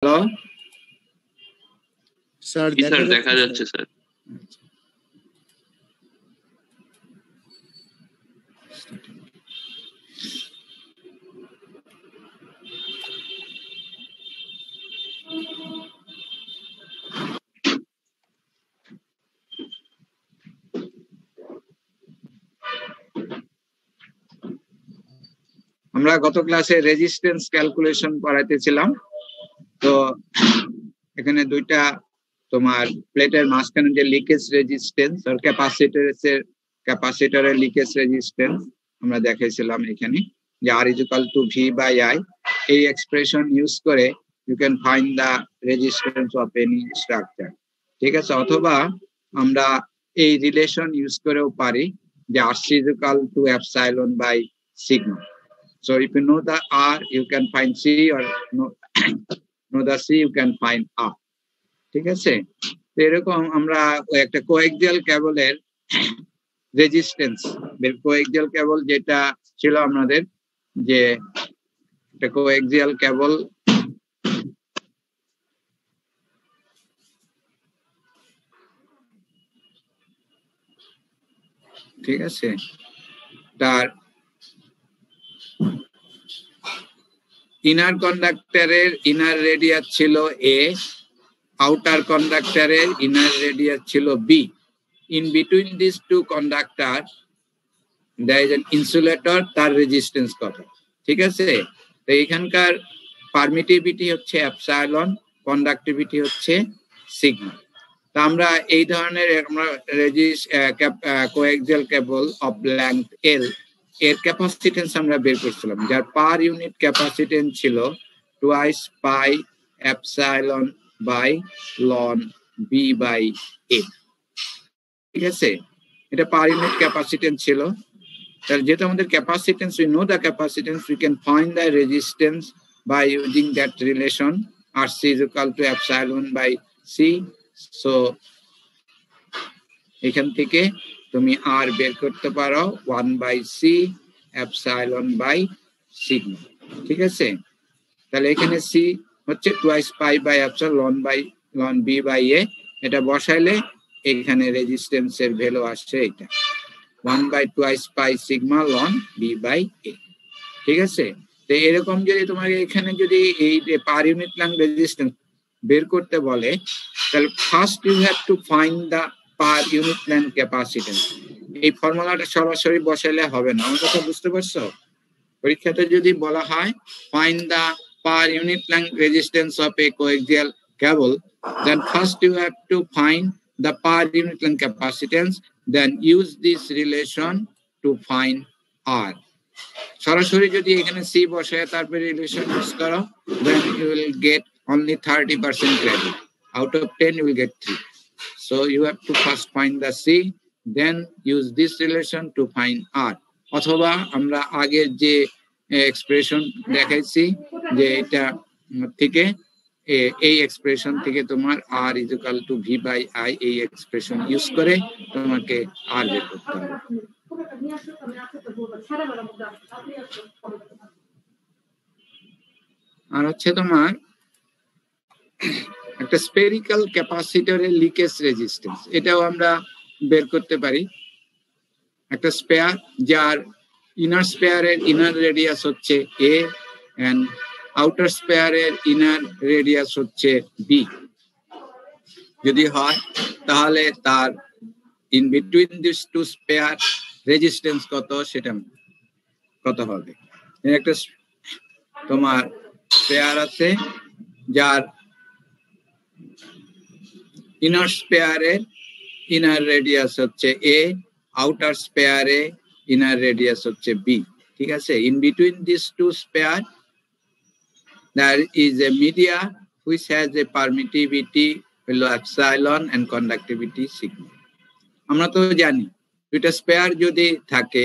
Hello sir, দেখা যাচ্ছে sir. আমরা গত ক্লাসে রেজিস্ট্যান্স ক্যালকুলেশন পড়াইতেছিলাম। তো এখানে দুইটা তোমার প্লেটের মাঝখানে যে লিকেজ রেজিস্ট্যান্স আর ক্যাপাসিটরের লিকেজ রেজিস্ট্যান্স আমরা দেখাইছিলাম এখানে যে R = V/I। এই এক্সপ্রেশন ইউজ করে you can find the resistance of any structure. ঠিক আছে, অথবা আমরা এই রিলেশন ইউজ করেও পারি যে R = ε/σ। So if you know the R, you can find C, or know the C, you can find R. ঠিক আছে, তো এরকম আমরা একটা কোএক্সিয়াল কেবলের রেজিস্ট্যান্স, কোএক্সিয়াল কেবল যেটা ছিল আমাদের, যে একটা কোএক্সিয়াল কেবল ঠিক আছে, তার ইনার কন্ডাক্টরের ইনার রেডিয়াস ছিল A, আউটার কন্ডাক্টরের ইনার রেডিয়াস ছিল B। In between these two conductors there is an insulator, তার রেজিস্ট্যান্স কত। ঠিক আছে, তো এখানকার পারমিটিভিটি হচ্ছে এপসাইলন, কন্ডাক্টিভিটি হচ্ছে সিগমা। তো আমরা এই ধরনের আমরা coaxial cable of length L এর ক্যাপাসিটেন্স আমরা বের করছিলাম, যার পার ইউনিট ক্যাপাসিটেন্স ছিল 2 pi epsilon by loan B/A। ঠিক আছে, এটা পার ইউনিট ক্যাপাসিটেন্স ছিল। তাহলে যেহেতু আমাদের capacitance, we know the capacitance, we can find the resistance by using that relation RC = ε/C। So এখান থেকে তুমি R বের করতে পারো 1/C ε/σ। ঠিক আছে, তাহলে এখানে C হচ্ছে 2 পাই/ε লন B/A। এটা বসাইলে এখানে রেজিস্ট্যান্সের ভ্যালু আসছে এটা 1/2 পাই সিগমা লন B/A। ঠিক আছে, তো এরকম যদি তোমাকে এখানে যদি এই যে পার ইউনিট লেংথ রেজিস্ট্যান্স বের করতে বলে, তাহলে first you have to find the per unit length capacitance. এই ফর্মুলাটা সরাসরি বসাইলে হবে না, আমার কথা বুঝতে পারছো? পরীক্ষাতে যদি বলা হয় find the per unit length resistance of A coaxial cable, then first you have to find the per unit length capacitance, then use this relation to find R. সরাসরি যদি এখানে C বসায় তারপরে রিলেশন ইউজ করো, then you will get only 30% credit. Out of 10 you will get 3. So you have to first find the C, then use this relation to find R. অথবা আমরা আগের যে এক্সপ্রেশন দেখাইছি যে এটা থেকে এই এক্সপ্রেশন থেকে তোমার R = V/I এই এক্সপ্রেশন ইউজ করে তোমাকে R বের করতে হবে। আর হচ্ছে তোমার একটা স্পেরিক্যাল ক্যাপাসিটরের লিকেজ রেজিস্ট্যান্স, এটাও আমরা বের করতে পারি। একটা স্পেয়ার যার ইনার স্পেয়ারের ইনার রেডিয়াস হচ্ছে A এন্ড আউটার স্পেয়ারের ইনার রেডিয়াস হচ্ছে B যদি হয়, তাহলে তার in between this two sphere resistance কত, সেটা কত হবে। একটা তোমার স্পেয়ার আছে যার ইনার স্পেয়ারের ইনার রেডিয়াস হচ্ছে A, আউটার স্পেয়ারে ইনার রেডিয়াস হচ্ছে B। ঠিক আছে, in between this two sphere there is a media which has a permittivity below epsilon and conductivity sigma. আমরা তো জানি দুইটা স্পেয়ার যদি থাকে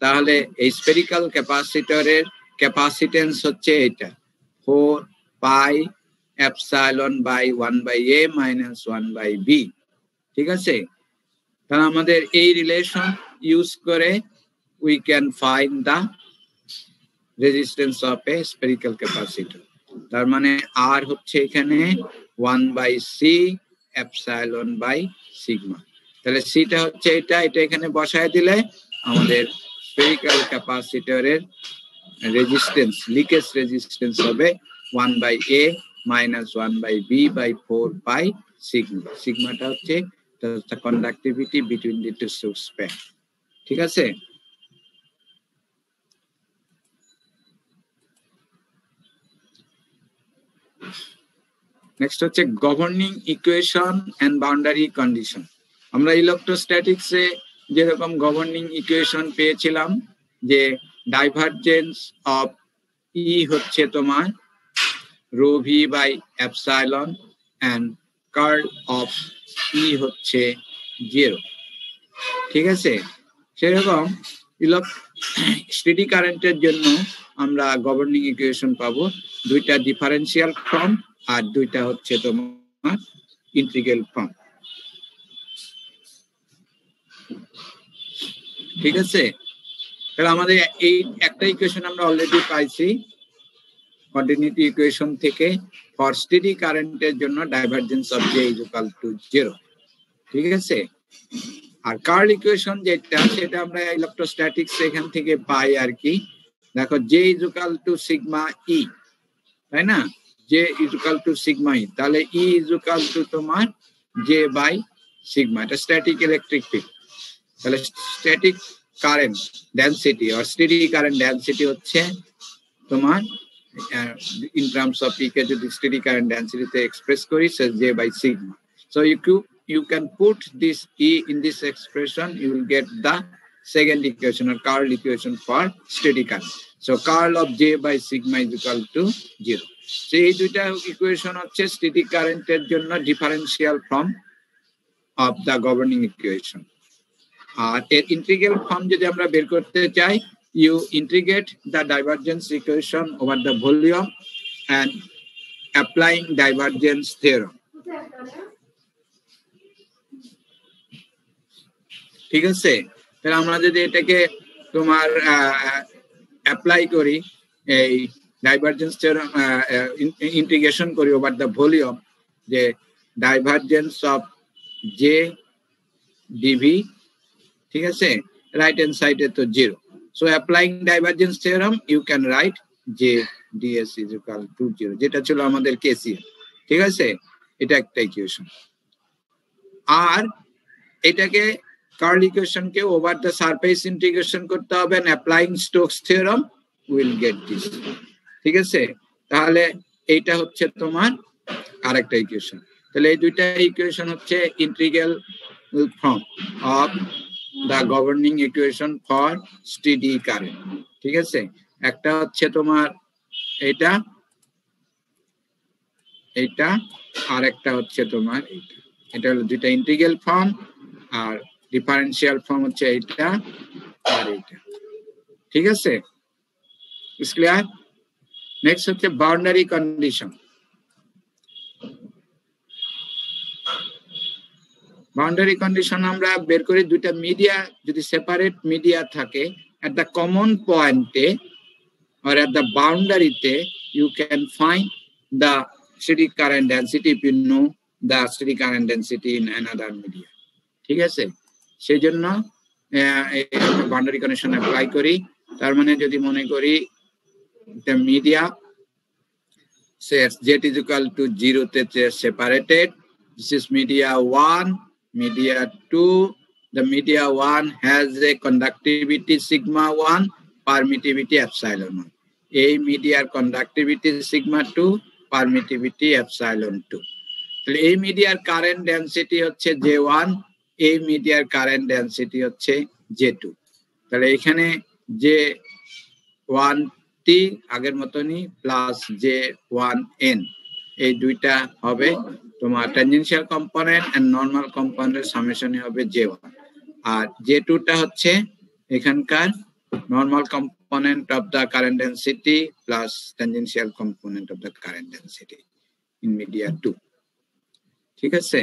তাহলে এই স্পেরিক্যাল ক্যাপাসিটরের ক্যাপাসিটেন্স হচ্ছে এটা 4 pi epsilon by 1/A minus 1/B। ঠিক আছে, তাহলে আমাদের এই রিলেশন ইউজ করে we can find the resistance of a spherical capacitor. তার মানে আর হচ্ছে এখানে 1/c এপসাইলন বাই সিগমা। তাহলে সিটা হচ্ছে এটা এখানে বসায় দিলে আমাদের স্ফেরিক্যাল ক্যাপাসিটরের রেজিস্ট্যান্স, লিকেজ রেজিস্ট্যান্স হবে 1/a minus 1/b by 4 pi sigma. সিগমাটা হচ্ছে the conductivity between the two source pair. ঠিক আছে? নেক্সট হচ্ছে governing equation and boundary condition. আমরা ইলেকট্রোস্ট্যাটিক্সে যেরকম গভর্নিং ইকুয়েশন পেয়েছিলাম যে ডাইভারজেন্স অফ ই হচ্ছে তোমার rho V by epsilon and curl of E হচ্ছে 0। ঠিক আছে? সেরকম স্টেডি কারেন্টের জন্য আমরা গভর্নিং ইকুয়েশন পাবো, দুইটা ডিফারেন্সিয়াল ফর্ম আর দুইটা হচ্ছে তোমার ইন্টিগ্রাল ফর্ম। ঠিক আছে? তাহলে আমাদের এই একটা ইকুয়েশন আমরা অলরেডি পাইছি কন্টিনিউটি ইকুয়েশন থেকে, ফর স্টেডি কারেন্টের জন্য divergence of J is equal to 0। ঠিক আছে? আর কার্ল ইকুয়েশন যেটা, সেটা আমরা ইলেকট্রোস্ট্যাটিক্স এখান থেকে পাই আর কি। দেখো J is equal to sigma E, তাই না? J is equal to sigma E, তাহলে ই ইজ ইকুয়াল টু তোমার জে বাই সিগমা। এটা স্ট্যাটিক ইলেকট্রিক ফিল্ড। তাহলে স্ট্যাটিক কারেন্ট ডেনসিটি আর স্টেডি কারেন্ট ডেনসিটি হচ্ছে তোমার in terms of কে যদি স্টেডি কারেন্ট ডেনসিটিতে এক্সপ্রেস করি, সে J by sigma. So you can put this E in this expression, you will get the second equation or Carl equation for steady current. So Carl of J by sigma is equal to 0. So এই দুইটা equation হচ্ছে steady কারেন্টের জন্য differential form of the governing equation. আর এর integral form যদি আমরা বের করতে চাই, you integrate the divergence equation over the volume and applying divergence theorem. ঠিক আছে? তাহলে আমরা যদি এটাকে তোমার অ্যাপ্লাই করি, এই ডাইভারজেন্স থিওরেম ইন্টিগ্রেশন করি ওভার দ্য ভলিউম, যে ডাইভারজেন্স অফ জে ডিভি, ঠিক আছে, রাইট হ্যান্ড সাইডে তো 0। So applying divergence theorem you can write J dS is equal to 0, যেটা ছিল আমাদের কেসিএল। ঠিক আছে? এটা একটা ইকুয়েশন। আর এটাকে কার্ল ইকুয়েশনকে ওভার দ্য সারফেস ইন্টিগ্রেশন করতে হবে, and applying Stokes theorem will get this. ঠিক আছে? তাহলে এইটা হচ্ছে তোমার আরেকটা ইকুয়েশন। তাহলে এই দুইটা ইকুয়েশন হচ্ছে integral form of the governing equation for steady current. ঠিক আছে? একটা হচ্ছে তোমার এইটা, এইটা, আর একটা হচ্ছে তোমার এইটা। এটা হলো দুইটা ইন্টিগ্রাল ফর্ম, আর ডিফারেন্সিয়াল ফর্ম হচ্ছে এইটা আর এইটা। ঠিক আছে? Is clear? নেক্সট হচ্ছে বাউন্ডারি কন্ডিশন। বাউন্ডারি কন্ডিশন আমরা বের করি, দুইটা মিডিয়া যদি সেপারেট মিডিয়া থাকে, at the common point or at the boundary you can find the steady current density if you know the steady current density in another media. ঠিক আছে? সেই জন্য বাউন্ডারি কন্ডিশন অ্যাপ্লাই করি। তার মানে যদি মনে করি the media says z is equal to 0 তে separated, this is media 1, media 2. The media 1 has a conductivity sigma 1, permittivity epsilon 1. এই মিডিয়ার কন্ডাক্টিভিটি সিগমা 2, পারমিটিভিটি এপসাইলন 2। তাহলে এই মিডিয়ার কারেন্ট ডেনসিটি হচ্ছে J1, এই মিডিয়ার কারেন্ট ডেনসিটি হচ্ছে J2। তাহলে এখানে J1T আগের মতনই প্লাস J1N, এই দুইটা হবে তোমার ট্যানজেনশিয়াল কম্পোনেন্ট এন্ড নরমাল কম্পোনেন্টের সামেশনই হবে J1। আর J2টা হচ্ছে এখানকার normal component of the current density plus tangential component of the current density in media 2। ঠিক আছে?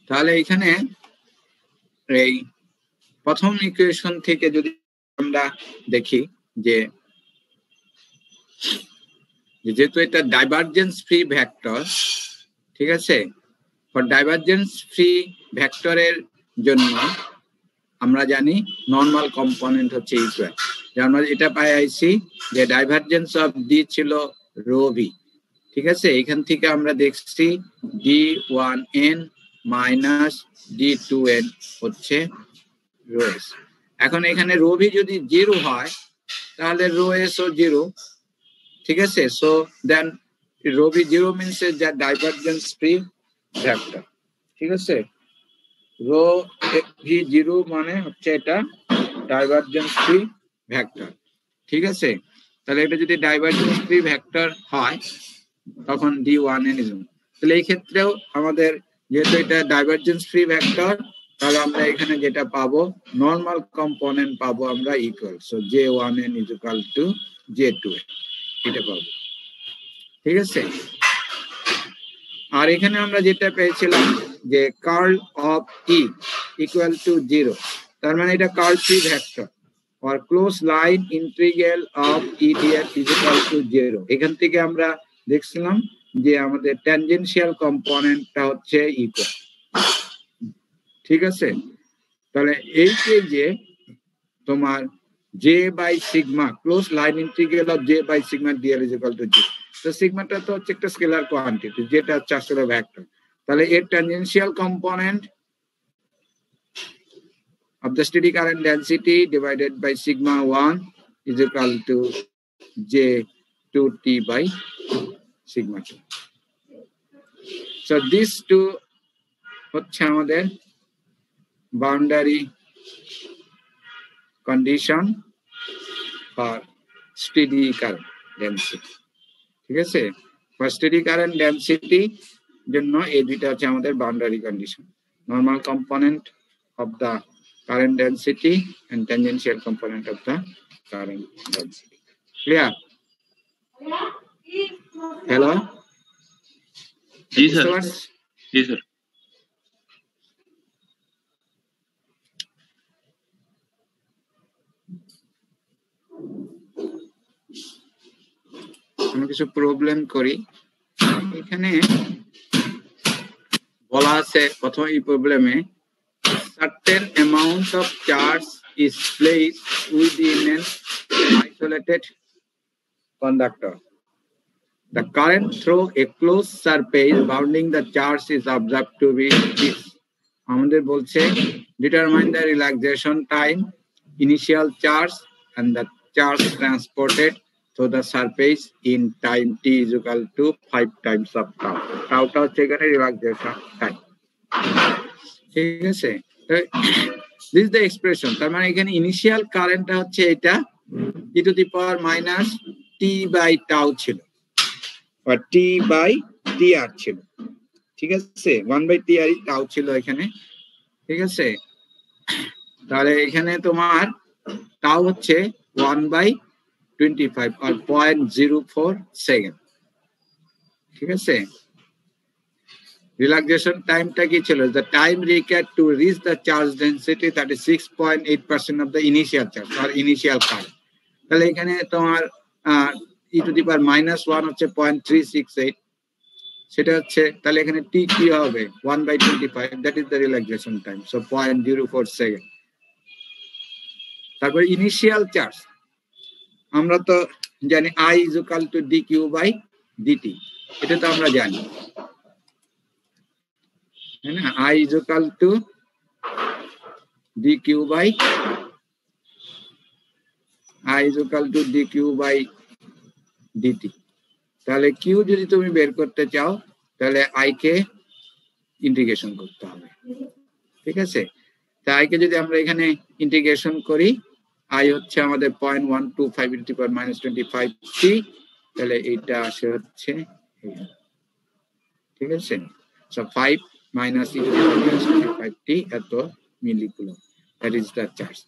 তাহলে এখানে এই প্রথম ইকুয়েশন থেকে যদি আমরা দেখি যে যেহেতু এটা ডাইভারজেন্স ফ্রি ভেক্টর, ঠিক আছে, ফর ডাইভারজেন্স ফ্রি ভেক্টরের জন্য আমরা জানি নরমাল কম্পোনেন্ট হচ্ছে ইকুয়াল। আমরা এটা পাই আইছি যে ডাইভারজেন্স অফ ডি ছিল রো ভি, ঠিক আছে। এখান থেকে আমরা দেখছি d1n মাইনাস d2n হচ্ছে রো এস। এখন এখানে রো ভি যদি 0 হয় তাহলে রো এস ও 0, ঠিক আছে। So then rho v 0 means যে ডাইভারজেন্স ফ্রি ভেক্টর, ঠিক আছে। রো ভি 0 মানে হচ্ছে এটা ডাইভারজেন্স ফ্রি ভেক্টর, ঠিক আছে। তাহলে এটা যদি ডাইভারজেন্স ফ্রি ভেক্টর হয় তখন d1n ইজ, তাহলে এই ক্ষেত্রেও আমাদের যেহেতু এটা ডাইভারজেন্স ফ্রি ভেক্টর, তাহলে আমরা এখানে যেটা পাবো নরমাল কম্পোনেন্ট পাবো আমরা equal, so j1n is equal two j2n, এটা পাবো, ঠিক আছে। আর এখানে আমরা যেটা পেয়েছিলাম যে curl of E equal to 0, তার মানে এটা curl free vector or closed line integral of e df is equal to 0। এখান থেকে আমরা দেখছিলাম যে আমাদের ট্যানজেনশিয়াল কম্পোনেন্টটা হচ্ছে ইকুয়াল, ঠিক আছে। তাহলে এই যে তোমার j by sigma close line integral of j by sigma dl is equal to 0, তো সিগমাটা তো হচ্ছে একটা স্কেলার কোয়ান্টিটি যেটা হচ্ছে আসলে ভেক্টর। তাহলে এর tangential component of the steady current density divided by sigma 1 is equal to j2t by sigma 2. So these two হচ্ছে আমাদের boundary condition for steady current density, ঠিক আছে। for steady current density জন্য এই দুইটা হচ্ছে আমাদের boundary condition, normal component of the current density and tangential component of the current density. Clear? Hello? Ji sir, ji sir. আমি কিছু problem করি এখানে। বলা আছে প্রথম এই প্রবলেমে certain amount of charge is placed within an isolated conductor. The current through a closed surface bounding the charge is observed to be this. আমাদের বলছে determine the relaxation time, initial charge and the charge transported through the surface in time t is equal to 5 times of tau. Tauটা হচ্ছে এখানে relaxation time, ঠিক আছে। This is the expression, তার মানে এখানে initial কারেন্টটা হচ্ছে এটা e to the power minus t by tau ছিল বা t by tr ছিল, ঠিক আছে। 1 by tr tau ছিল এখানে, ঠিক আছে। তাহলে এখানে তোমার tau হচ্ছে 1 by 25 or 0.04 সেকেন্ড, ঠিক আছে। Relaxation টাইমটা কি ছিল? The time required to reach the charge density, that is 6.8% of the initial charge or initial current. তাহলে এখানে তোমার e to the power minus 1 হচ্ছে 0.368, সেটা হচ্ছে তাহলে এখানে t কি হবে 1 by 25, that is the relaxation time, so 0.04 second. তারপর ইনিশিয়াল চার্জ আমরা তো জানি I is equal to dq by dt, এটা তো আমরা জানি, है ना। I is equal to dq by dt। তাহলে q যদি তুমি বের করতে চাও তাহলে I কে ইন্টিগ্রেশন করতে হবে, ঠিক আছে। তাই I কে যদি আমরা এখানে ইন্টিগ্রেশন করি, I হচ্ছে আমাদের 0.125 × 10⁻25t, তাহলে এটা আসে হচ্ছে, ঠিক আছে। So 5 minus e to the power -25t এত মিলিকুলম, that is the charge.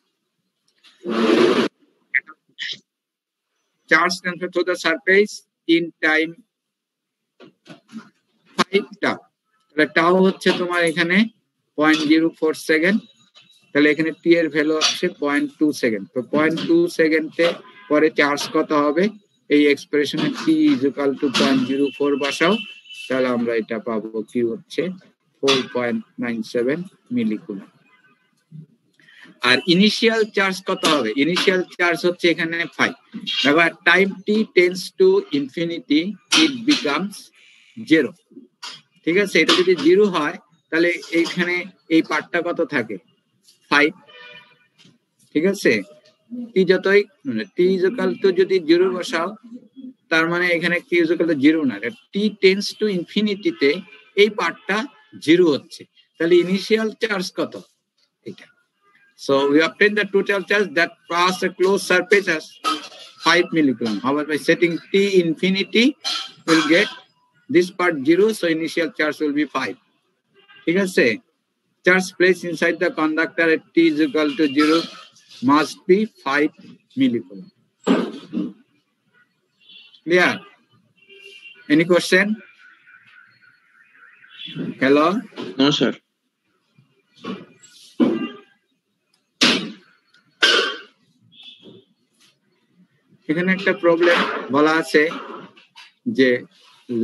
Charge transferred to the surface in time 5 tau, তাহলে tau হচ্ছে তোমার এখানে 0.04 সেকেন্ড, তাহলে এখানে টি এর ভ্যালু হচ্ছে 0.2 সেকেন্ড। তো 0.2 সেকেন্ডে পরে চার্জ কত হবে, এই এক্সপ্রেশনে টি ইজ ইকুয়াল টু 0.04 বসাও, তাহলে আমরা এটা পাবো কি হচ্ছে 4.97 মিলিকুলম। আর ইনিশিয়াল চার্জ কত হবে, ইনিশিয়াল চার্জ হচ্ছে এখানে 5। এবার time T tends to infinity it becomes 0। ঠিক আছে, এটা যদি 0 হয় তাহলে এইখানে এই পার্টটা কত থাকে 5। ঠিক আছে, টি যতই টি ইজ ইকুয়াল টু যদি 0 বসাও তার মানে এখানে টি ইজ ইকুয়াল টু 0 না, টি টেন্ডস টু ইনফিনিটিতে এই পার্টটা 0 হচ্ছে, তাহলে ইনিশিয়াল চার্জ কত এটা। So we obtain the total charge that pass a closed surface as 5 millicoulomb. However, by setting t infinity, we'll get this part 0, so initial charge will be 5. ঠিক আছে, charge placed inside the conductor at t is equal to 0 must be 5 millicoulomb. Clear? Any question? Hello? No, sir. এখানে একটা problem বলা আছে যে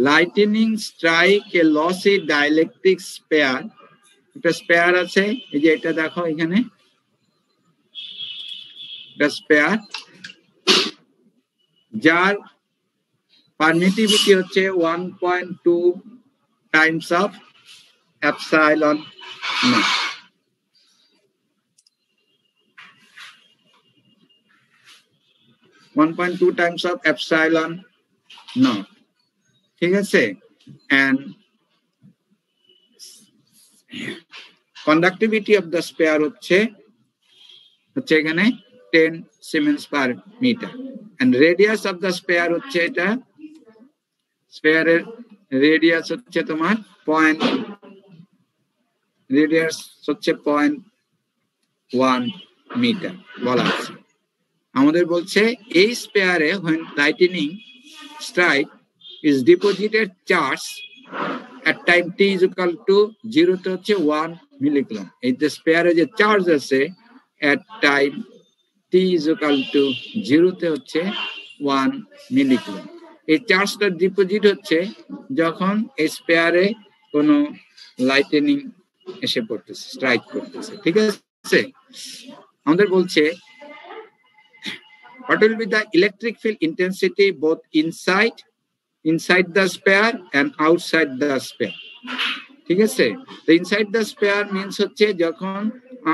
lightning strike এ lassi dielectric spare, একটা spare আছে, এই যে এটা দেখো এখানে এটা স্পেয়ার, যার পারমিটিভিটি হচ্ছে 1.2 Times of epsilon not. 1.2 times of epsilon naught. ঠিক আছে, and conductivity of the sphere হচ্ছে এখানে 10 Siemens per meter, and radius of the sphere হচ্ছে এটা, sphere এর radius হচ্ছে তোমার radius হচ্ছে 0.1 মিটার বলা আছে। আমাদের বলছে এই স্পেয়ারে when lightning strike is deposited charge at time t is equal to 0 তে হচ্ছে 1 মিলিকুলম। এই যে স্পেয়ারে যে চার্জ আছে at time t is equal to 0 তে হচ্ছে 1 মিলিকুলম। এই চার্জটা ডিপোজিট হচ্ছে যখন এই স্পেয়ারে কোনো লাইটেনিং এসে পড়তেছে, স্ট্রাইক করতেছে। ঠিক আছে, আমাদের বলছে what will be the electric field intensity both inside the sphere and outside the sphere. ঠিক আছে, the inside the sphere means হচ্ছে যখন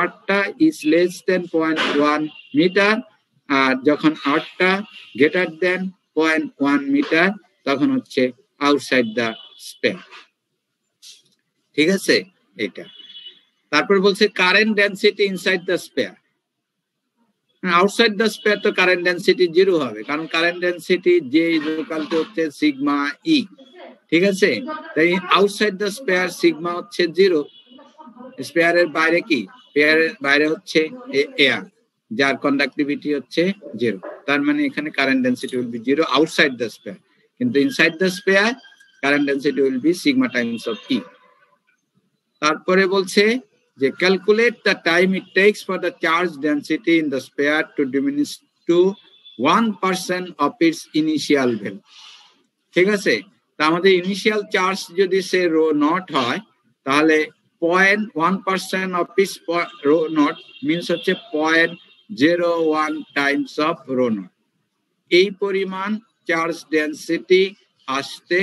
আরটা is less than 0.1 মিটার আর যখন আরটা greater than 0.1 মিটার তখন হচ্ছে outside the sphere। ঠিক আছে, এটা তারপর বলছে current density inside the spare. Outside the spare তো কারেন্ট ডেনসিটি 0 হবে, কারণ কারেন্ট ডেনসিটি যে ইকুয়াল টু হচ্ছে সিগমা ই। ঠিক আছে, তাই আউটসাইড দ্য স্পেয়ার সিগমা হচ্ছে 0। স্পেয়ারের বাইরে কি, স্পেয়ারের বাইরে হচ্ছে এয়ার যার কন্ডাক্টিভিটি হচ্ছে 0, তার মানে এখানে current density will be 0 outside the sphere, কিন্তু inside the sphere current density will be sigma times of E. তারপরে বলছে যে calculate the time it takes for the charge density in the sphere to diminish to 1% of its initial value. ঠিক আছে, তা আমাদের initial charge যদি সে rho not হয় তাহলে 0.1% of its rho naught means হচ্ছে 0.01 টাইমস অফ রো নট। এই পরিমাণ চার্জ ডেনসিটি আসতে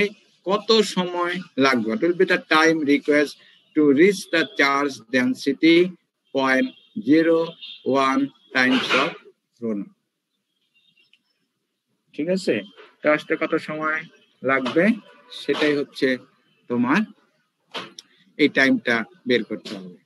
কত সময় লাগবে, it will be the time required to reach the charge density 0.01 times of rho naught. ঠিক আছে, তো আসতে কত সময় লাগবে সেটাই হচ্ছে তোমার এই টাইমটা বের করতে হবে।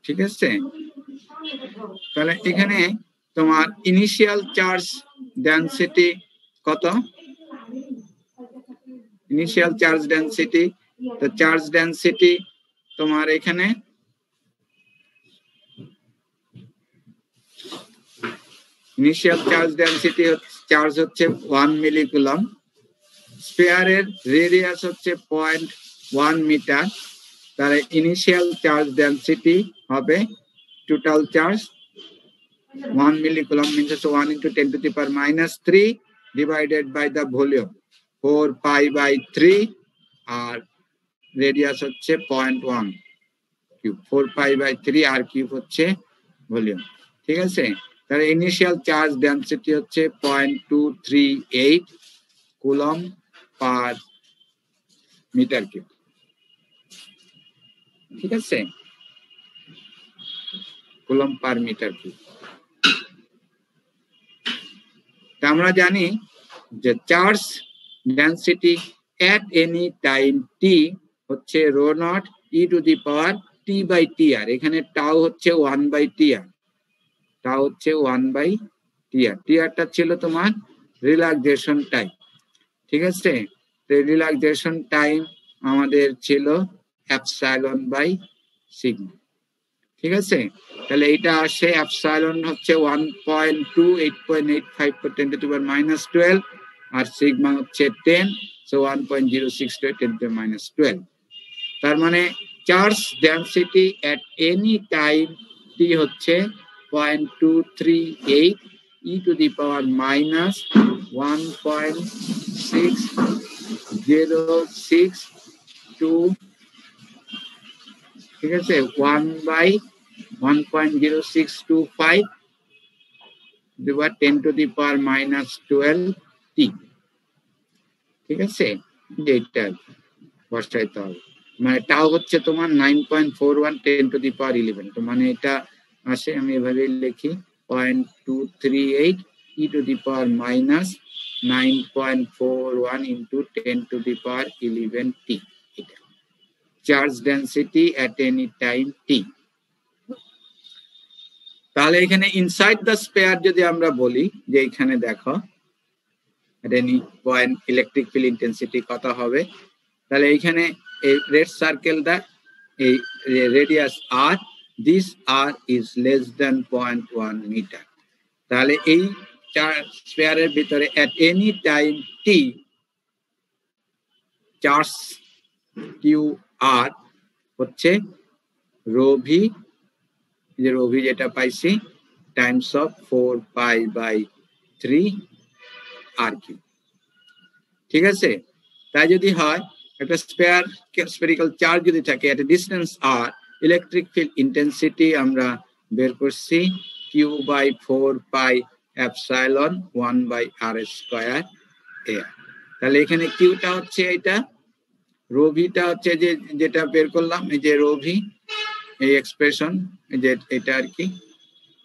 ঠিক আছে, তাহলে এখানে তোমার ইনিশিয়াল চার্জ ডেনসিটি কত ইনিশিয়াল চার্জ ডেনসিটি। তো চার্জ ডেনসিটি তোমার এখানে ইনিশিয়াল চার্জ ডেনসিটি চার্জ হচ্ছে 1 মিলিকুলম, স্ফিয়ারের রেডিয়াস হচ্ছে 0.1 মিটার, তাহলে ইনিশিয়াল চার্জ ডেনসিটি হবে total charge 1 millicoulomb means 1 into 10 to the power minus 3 divided by the volume 4 pi by 3 আর radius হচ্ছে 0.1 cube, 4 pi by 3 r cube হচ্ছে volume. ঠিক আছে, তাহলে ইনিশিয়াল চার্জ ডেনসিটি হচ্ছে 0.238 কুলম পার মিটার কিউব। ঠিক আছে, কুলম পার মিটার কিউব। আমরা জানি যে charge density at any time T হচ্ছে rho naught e to the power T by T R. এখানে টাও হচ্ছে 1 বাই টি আর, টাও হচ্ছে 1 বাই টি আর। টি আরটা ছিল তোমার রিল্যাক্সেশন টাইম। ঠিক আছে, রিল্যাক্সেশন টাইম আমাদের ছিল এপসাইলন বাই সিগমা। ঠিক আছে, তাহলে এটা আসে এপসাইলন হচ্ছে 1.28.85 × 10 to the power minus 12 আর সিগমা হচ্ছে 10, সো 1.06 × 10 to the minus 12। তার মানে charge density at any time T হচ্ছে 0.238 E to the power minus 1.6062, ঠিক আছে, 1/1.0625 divided 10 to the power minus 12 t। ঠিক আছে, এটা বসাইতে হবে, মানে টাও হচ্ছে তোমার 9.41 10 to the power 11। তো মানে এটা আসে, আমি এভাবে লিখি 0.238 e to the power minus 9.41 into 10 to the power 11 t, এটা charge density at any time T. তাহলে এখানে ইনসাইড দ্য স্পেয়ার যদি আমরা বলি যে এখানে দেখো at any point electric field intensity কত হবে, তাহলে এখানে এই রেড সার্কেলটা এই radius R, this R is less than 0.1 metre. তাহলে এই স্পেয়ারের ভিতরে at any time T charge Q R হচ্ছে রো ভি, যে রো ভি যেটা পাইছি times of 4 pi by 3 R cube. ঠিক আছে, তাই যদি হয় একটা স্পেরিক্যাল চার্জ যদি থাকে at a distance R, electric field intensity আমরা বের করছি Q by 4 pi epsilon 1 by R square এ। তাহলে এখানে কিউটা হচ্ছে এটা, রো ভিটা হচ্ছে যে যেটা বের করলাম, এই যে রো ভি, এই এক্সপ্রেশন যে এটা আর কি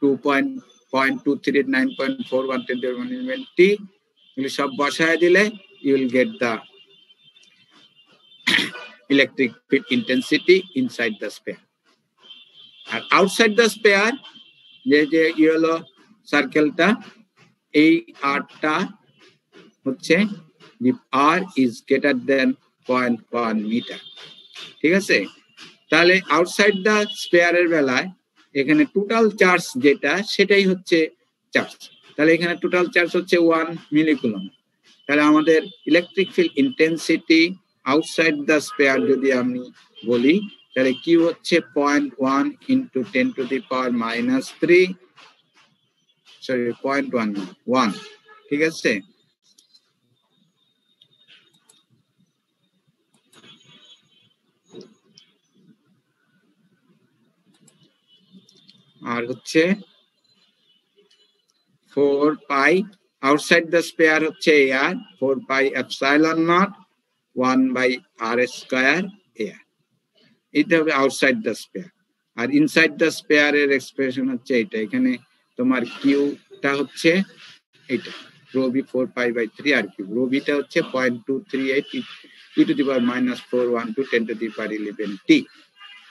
2.238 9.41 10 to the minus t, এগুলি সব বসায় দিলে you will get the electric field intensity inside the sphere. আর outside the sphere যে ইয়েলো সার্কেলটা, এই আরটা হচ্ছে r is greater than 0.1 metre. ঠিক আছে, তাহলে আউটসাইড দ্য স্পেয়ারের বেলায় এখানে টোটাল চার্জ যেটা সেটাই হচ্ছে চার্জ। তাহলে এখানে টোটাল চার্জ হচ্ছে 1 মিলিকুলম। তাহলে আমাদের electric field intensity outside the spare যদি আমি বলি, তাহলে কিউ হচ্ছে 0.1 into 10 to the power minus 3, sorry 0.1, ঠিক আছে। আর হচ্ছে 4 পাই আউটসাইড দ্য স্পেয়ার হচ্ছে a r, 4 pi epsilon not 1 by R square a r, এটা হবে আউটসাইড দ্য স্পেয়ার। আর ইনসাইড দ্য স্পেয়ারের এক্সপ্রেশন হচ্ছে এটা, এখানে তোমার কিউটা হচ্ছে এটা rho V 4 pi by 3 R cube, rho বিটা হচ্ছে 0.238 E to the power minus 412 10 to the power 11 টি।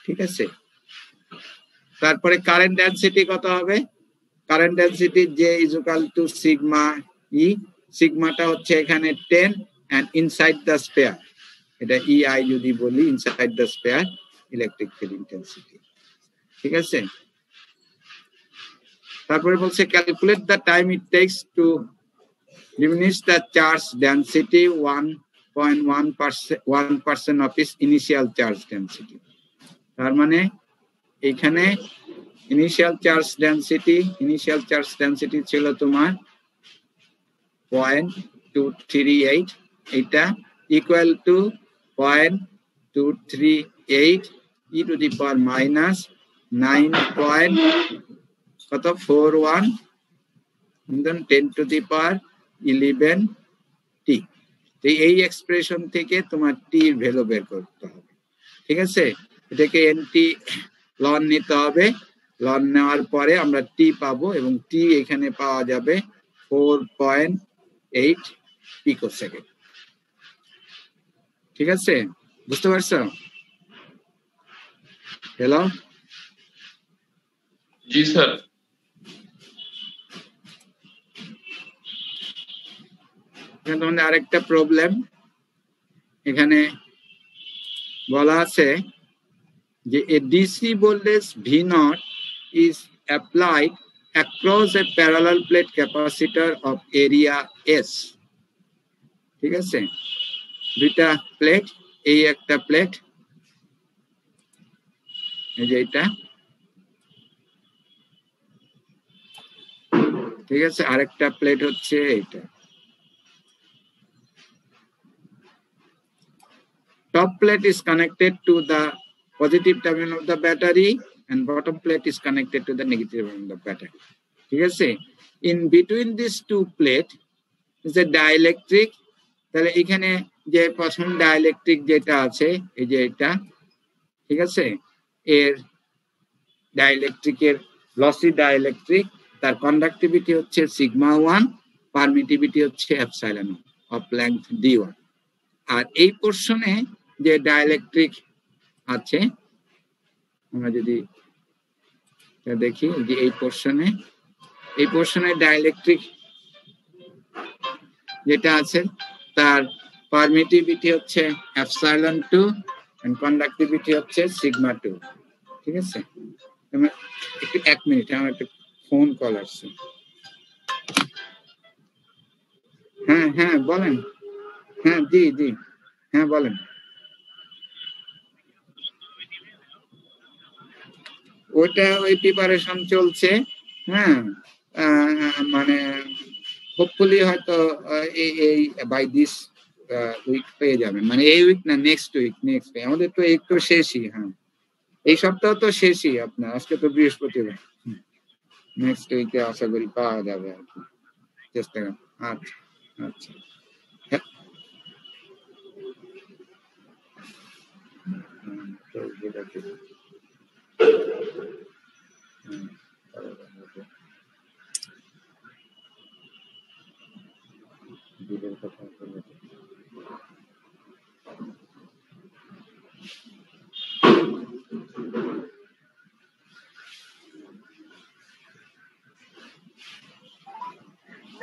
ঠিক আছে, তারপরে কারেন্ট ডেনসিটি কত হবে, current density J is equal to sigma E সিগমাটা হচ্ছে এখানে 10 and inside the sphere এটা EI যদি বলি inside the sphere electric field intensity ঠিক আছে তারপরে বলছে calculate the time it takes to diminish the charge density 1.1% of its initial charge density তার মানে এখানে initial charge density ছিল তোমার 0.238 এটা equal to 0.238 e to the power minus 9.41 and then 10 to the power 11 t এই expression থেকে তোমার t এর ভ্যালু বের করতে হবে ঠিক আছে এটাকে nt লন নিতে হবে লন নেওয়ার পরে আমরা t পাবো এবং t এখানে পাওয়া যাবে 4.8 পিকোসেকেন্ড ঠিক আছে বুঝতে পারছো হ্যালো জি স্যার তোমাদের আরেকটা প্রবলেম এখানে বলা আছে যে a DC voltage V0 is applied across a parallel plate capacitor of area S ঠিক আছে দুইটা প্লেট এই একটা প্লেট এই যে এটা ঠিক আছে আরেকটা প্লেট হচ্ছে এটা top plate is connected to the positive terminal of the battery and bottom plate is connected to the negative terminal of the battery ঠিক আছে in between these two plate is a dielectric তাহলে এখানে যে প্রথম dielectric যেটা আছে এই যে এটা ঠিক আছে এর ডাইইলেকট্রিকের লসি ডাইইলেকট্রিক তার কন্ডাক্টিভিটি হচ্ছে সিগমা 1 পারমিটিভিটি হচ্ছে এপসাইলন অফ লেংথ d1 আর এই পোরশনে যে ডাইইলেকট্রিক আছে আমরা যদি দেখি যে এই পোরশনে ডাইইলেকট্রিক যেটা আছে তার পারমিটিভিটি হচ্ছে এপসাইলন 2 এন্ড কন্ডাক্টিভিটি হচ্ছে সিগমা 2 ঠিক আছে একটু 1 মিনিট আমার একটা ফোন কল আসছে হ্যাঁ হ্যাঁ বলেন হ্যাঁ জি জি হ্যাঁ বলেন ওটা ওই প্রিপারেশন চলছে হ্যাঁ মানে হোপফুলি হয়তো এই বাই দিস উইক পেয়ে যাবেন মানে এই উইক না নেক্সট উইক আমাদের তো এই তো শেষই হ্যাঁ এই সপ্তাহ তো শেষই আপনার আজকে তো বৃহস্পতিবার নেক্সট উইকে আশা করি পাওয়া যাবে আর কি চেষ্টা করুন আচ্ছা আচ্ছা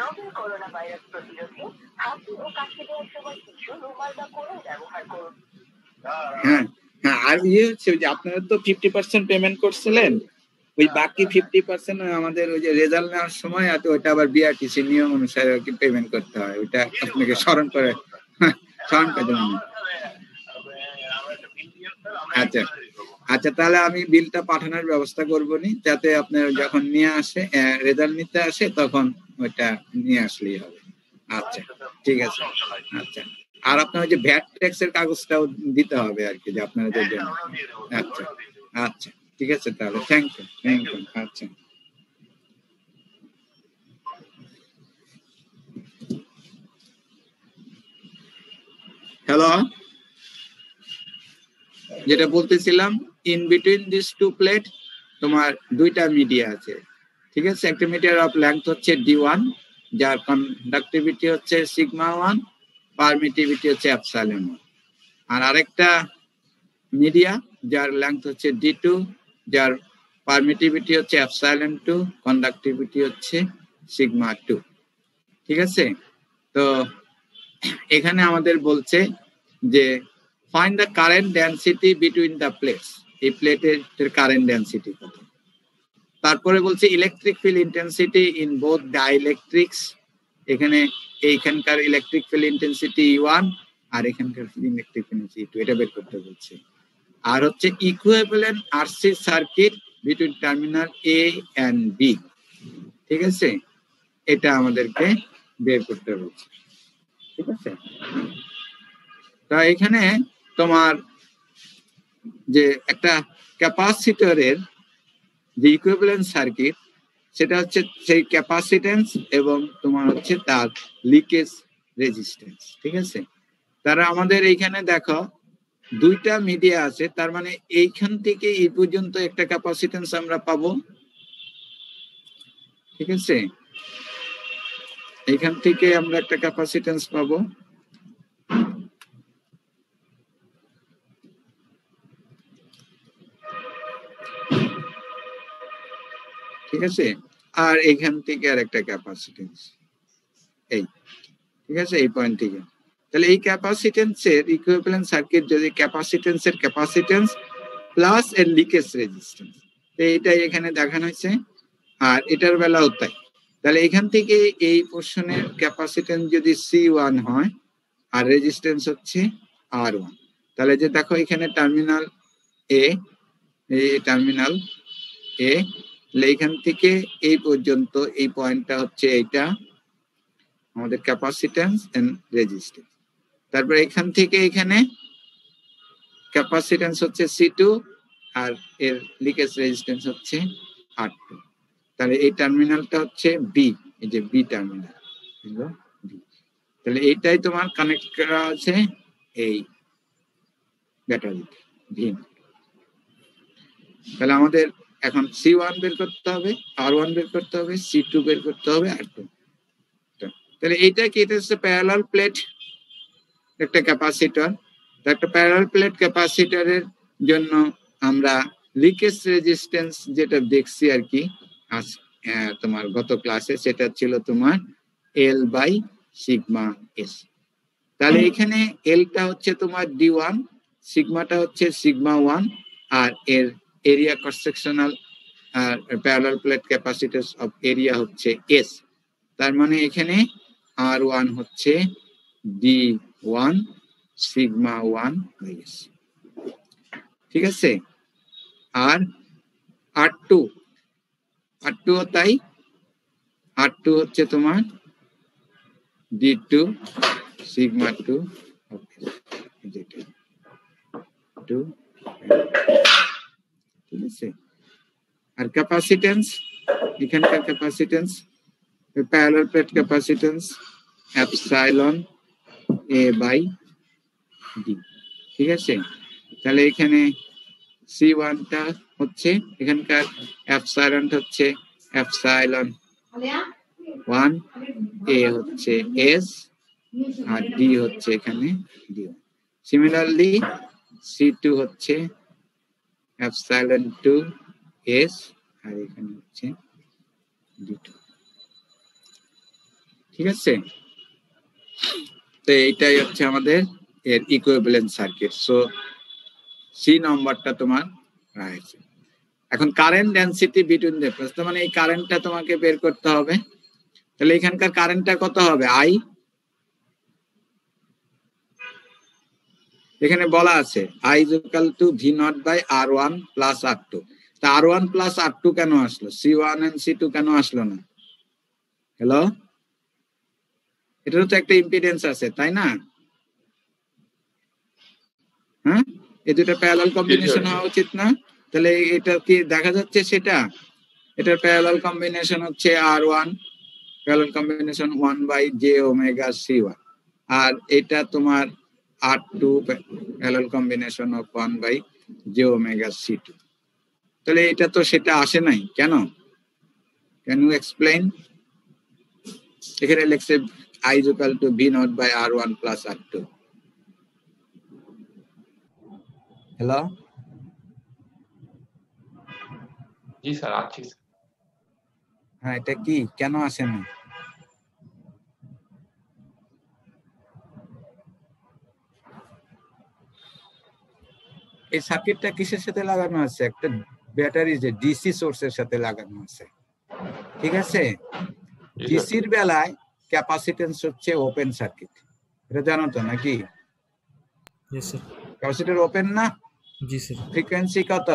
নতুন করোনা ভাইরাস প্রতিরোধে হাতে ও কাশি দেওয়ার সময় টিস্যু রুমাল বা কলম ব্যবহার করুন হ্যাঁ হ্যাঁ আর হচ্ছে যে আপনারা তো 50% পেমেন্ট করছিলেন ওই বাকি 50% আমাদের ওই যে রেজাল্ট নেওয়ার সময় আর ওটা আবার বিআরটিসি নিয়ম অনুসারে কি পেমেন্ট করতে হয় ওটা আপনাকে স্মরণ করে দেবেন আচ্ছা আচ্ছা তাহলে আমি বিলটা পাঠানোর ব্যবস্থা করব নি যাতে আপনার যখন নিয়ে আসে রেজাল্ট নিতে আসে তখন ওটা নিয়ে আসলেই হবে আচ্ছা ঠিক আছে আচ্ছা আর আপনার যে ভ্যাট ট্যাক্সের কাগজটাও দিতে হবে আর কি যে আপনারা যে আচ্ছা আচ্ছা ঠিক আছে তাহলে থ্যাংক ইউ আচ্ছা হ্যালো যেটা বলতেছিলাম in between this two plate তোমার দুইটা মিডিয়া আছে ঠিক আছে একটা মিডিয়ার অফ লেংথ হচ্ছে d1 যার কন্ডাক্টিভিটি হচ্ছে সিগমা 1 পারমিটিভিটি হচ্ছে এপসাইলন 1 আর আরেকটা মিডিয়া যার লেংথ হচ্ছে d2 যার পারমিটিভিটি হচ্ছে এপসাইলন 2 কন্ডাক্টিভিটি হচ্ছে সিগমা 2 ঠিক আছে তো এখানে আমাদের বলছে যে find the current density between the plates, এই প্লেটের কারেন্ট ডেনসিটি কত। তারপরে বলছে electric field intensity in both dielectrics, এখানে এইখানকার ইলেকট্রিক ফিল্ড ইন্টেন্সিটি E1 আর এখানকার ইলেকট্রিক ফিল্ড ইন্টেন্সিটি E2, এটা বের করতে বলছে। আর হচ্ছে equivalent RC circuit between terminal A and B, ঠিক আছে, এটা আমাদেরকে বের করতে বলছে, ঠিক আছে। তা এখানে তোমার যে একটা ক্যাপাসিটরের যে ইকুইভ্যালেন্ট সার্কিট, সেটা হচ্ছে সেই ক্যাপাসিটেন্স এবং তোমার হচ্ছে তার লিকেজ রেজিস্ট্যান্স, ঠিক আছে। তারা আমাদের এইখানে দেখো দুইটা মিডিয়া আছে, তার মানে এইখান থেকে এই পর্যন্ত একটা ক্যাপাসিটেন্স আমরা পাবো, ঠিক আছে। এইখান থেকে আমরা একটা ক্যাপাসিটেন্স পাবো, ঠিক আছে। আর এখান থেকে আর একটা ক্যাপাসিটেন্স, এই, ঠিক আছে, এই পয়েন্ট থেকে। তাহলে এই ক্যাপাসিটেন্সের ইকুইভ্যালেন্ট সার্কিট যদি ক্যাপাসিটেন্সের ক্যাপাসিটেন্স প্লাস এর লিকেজ রেজিস্ট্যান্স, এইটাই এখানে দেখানো হয়েছে। আর এটার বেলাও তাই। তাহলে এখান থেকে এই পোর্শনের ক্যাপাসিটেন্স যদি C1 হয় আর রেজিস্ট্যান্স হচ্ছে R1, তাহলে যে দেখো এখানে টার্মিনাল এ, এই টার্মিনাল এ, এইখান থেকে এই পর্যন্ত এই পয়েন্টটা হচ্ছে এইটা আমাদের ক্যাপাসিটেন্স এন্ড রেজিস্ট্যান্স। তারপর এখান থেকে এখানে ক্যাপাসিটেন্স হচ্ছে C2 আর এর লিকেজ রেজিস্ট্যান্স হচ্ছে R2। তাহলে এই টার্মিনালটা হচ্ছে বি, এই যে বি টার্মিনাল, তাহলে এইটাই তোমার কানেক্ট করা আছে এই ব্যাটারিতে ভিন। তাহলে আমাদের এখন C1 বের করতে হবে, R1 বের করতে হবে, C2 বের করতে হবে, R2। তাহলে এইটা কি, এটা হচ্ছে প্যারালাল প্লেট একটা ক্যাপাসিটর। একটা প্যারালাল প্লেট ক্যাপাসিটরের জন্য আমরা লিকেজ রেজিস্ট্যান্স যেটা দেখছি আর কি আজ তোমার গত ক্লাসে, সেটা ছিল তোমার L/σS। তাহলে এখানে এলটা হচ্ছে তোমার D1, সিগমাটা হচ্ছে σ1, আর এর area cross sectional parallel plate capacitors of area হচ্ছে S। তার মানে এখানে R1 হচ্ছে D1 σ1/S, ঠিক আছে। আর R2 তাই, R2 হচ্ছে তোমার D2 σ2, ঠিক আছে। আর ক্যাপাসিটেন্স, এখানকার capacitance parallel plate capacitance epsilon A/D, ঠিক আছে। তাহলে এখানে C1 টা হচ্ছে, এখানকার এপসাইলনটা হচ্ছে এপসাইলন 1, A হচ্ছে S, আর D হচ্ছে এখানে D1। সিমিলারলি C2 হচ্ছে এপসাইলন 2 S, আর এখানে হচ্ছে D2, ঠিক আছে। তো এইটাই হচ্ছে আমাদের এর ইকুইভ্যালেন্ট সার্কিট। সো সি নাম্বারটা তোমার আছে। এখন current density between the plates, মানে এই কারেন্টটা তোমাকে বের করতে হবে। তাহলে এখানকার কারেন্টটা কত হবে, I, এখানে বলা আছে I is equal to V0/R1 plus R2। তা R1 plus R2 কেন আসলো, C1 and C2 কেন আসলো না? হ্যালো, এটারও তো একটা ইম্পিডেন্স আছে, তাই না? হ্যাঁ, এই দুটো প্যারালাল কম্বিনেশন হওয়া উচিত না? তাহলে এটা কি দেখা যাচ্ছে সেটা? এটার প্যারালাল কম্বিনেশন হচ্ছে R1, প্যারালাল কম্বিনেশন 1/j⍵C1, আর এটা তোমার R2 parallel combination of 1/j⍵C2। তাহলে এটা তো সেটা আসে নাই কেন? Can you explain? এখানে লিখছে I is equal to V0/R1 plus R2। Hello, জি স্যার, আছি। হ্যাঁ, এটা কি কেন আসে না? এই সার্কিটটা কিসের সাথে লাগানো আছে? একটা ব্যাটারি যে ডিসি সোর্সের সাথে লাগানো আছে, ঠিক আছে? जी सर ডিসির বেলায় ক্যাপাসিটেন্স হচ্ছে ওপেন সার্কিট, এটা জানো তো নাকি? यस सर ক্যাপাসিটর ওপেন না? जी सर ফ্রিকোয়েন্সি কত?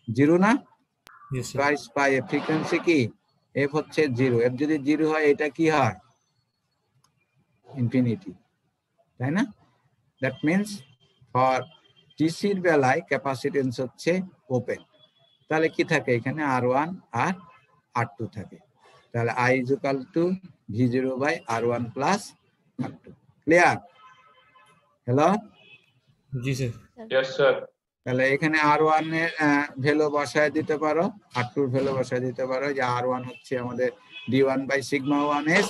0 না? यस सर প্রাইস পাই ফ্রিকোয়েন্সি কি? এফ হচ্ছে 0। এফ যদি 0 হয় এটা কি হয়? ইনফিনিটি, তাই না? দ্যাট মিন্স ফর ডিসির বেলায় ক্যাপাসিটেন্স হচ্ছে ওপেন। তাহলে কি থাকে এখানে? R1 আর R2 থাকে। তাহলে I is equal to V0 by R1 plus R2। Clear? Hello? जी सर यस सर তাহলে এখানে R1 এর ভ্যালু বসায় দিতে পারো, R2 এর ভ্যালু বসায় দিতে পারো। যে R1 হচ্ছে আমাদের D1 by sigma 1s,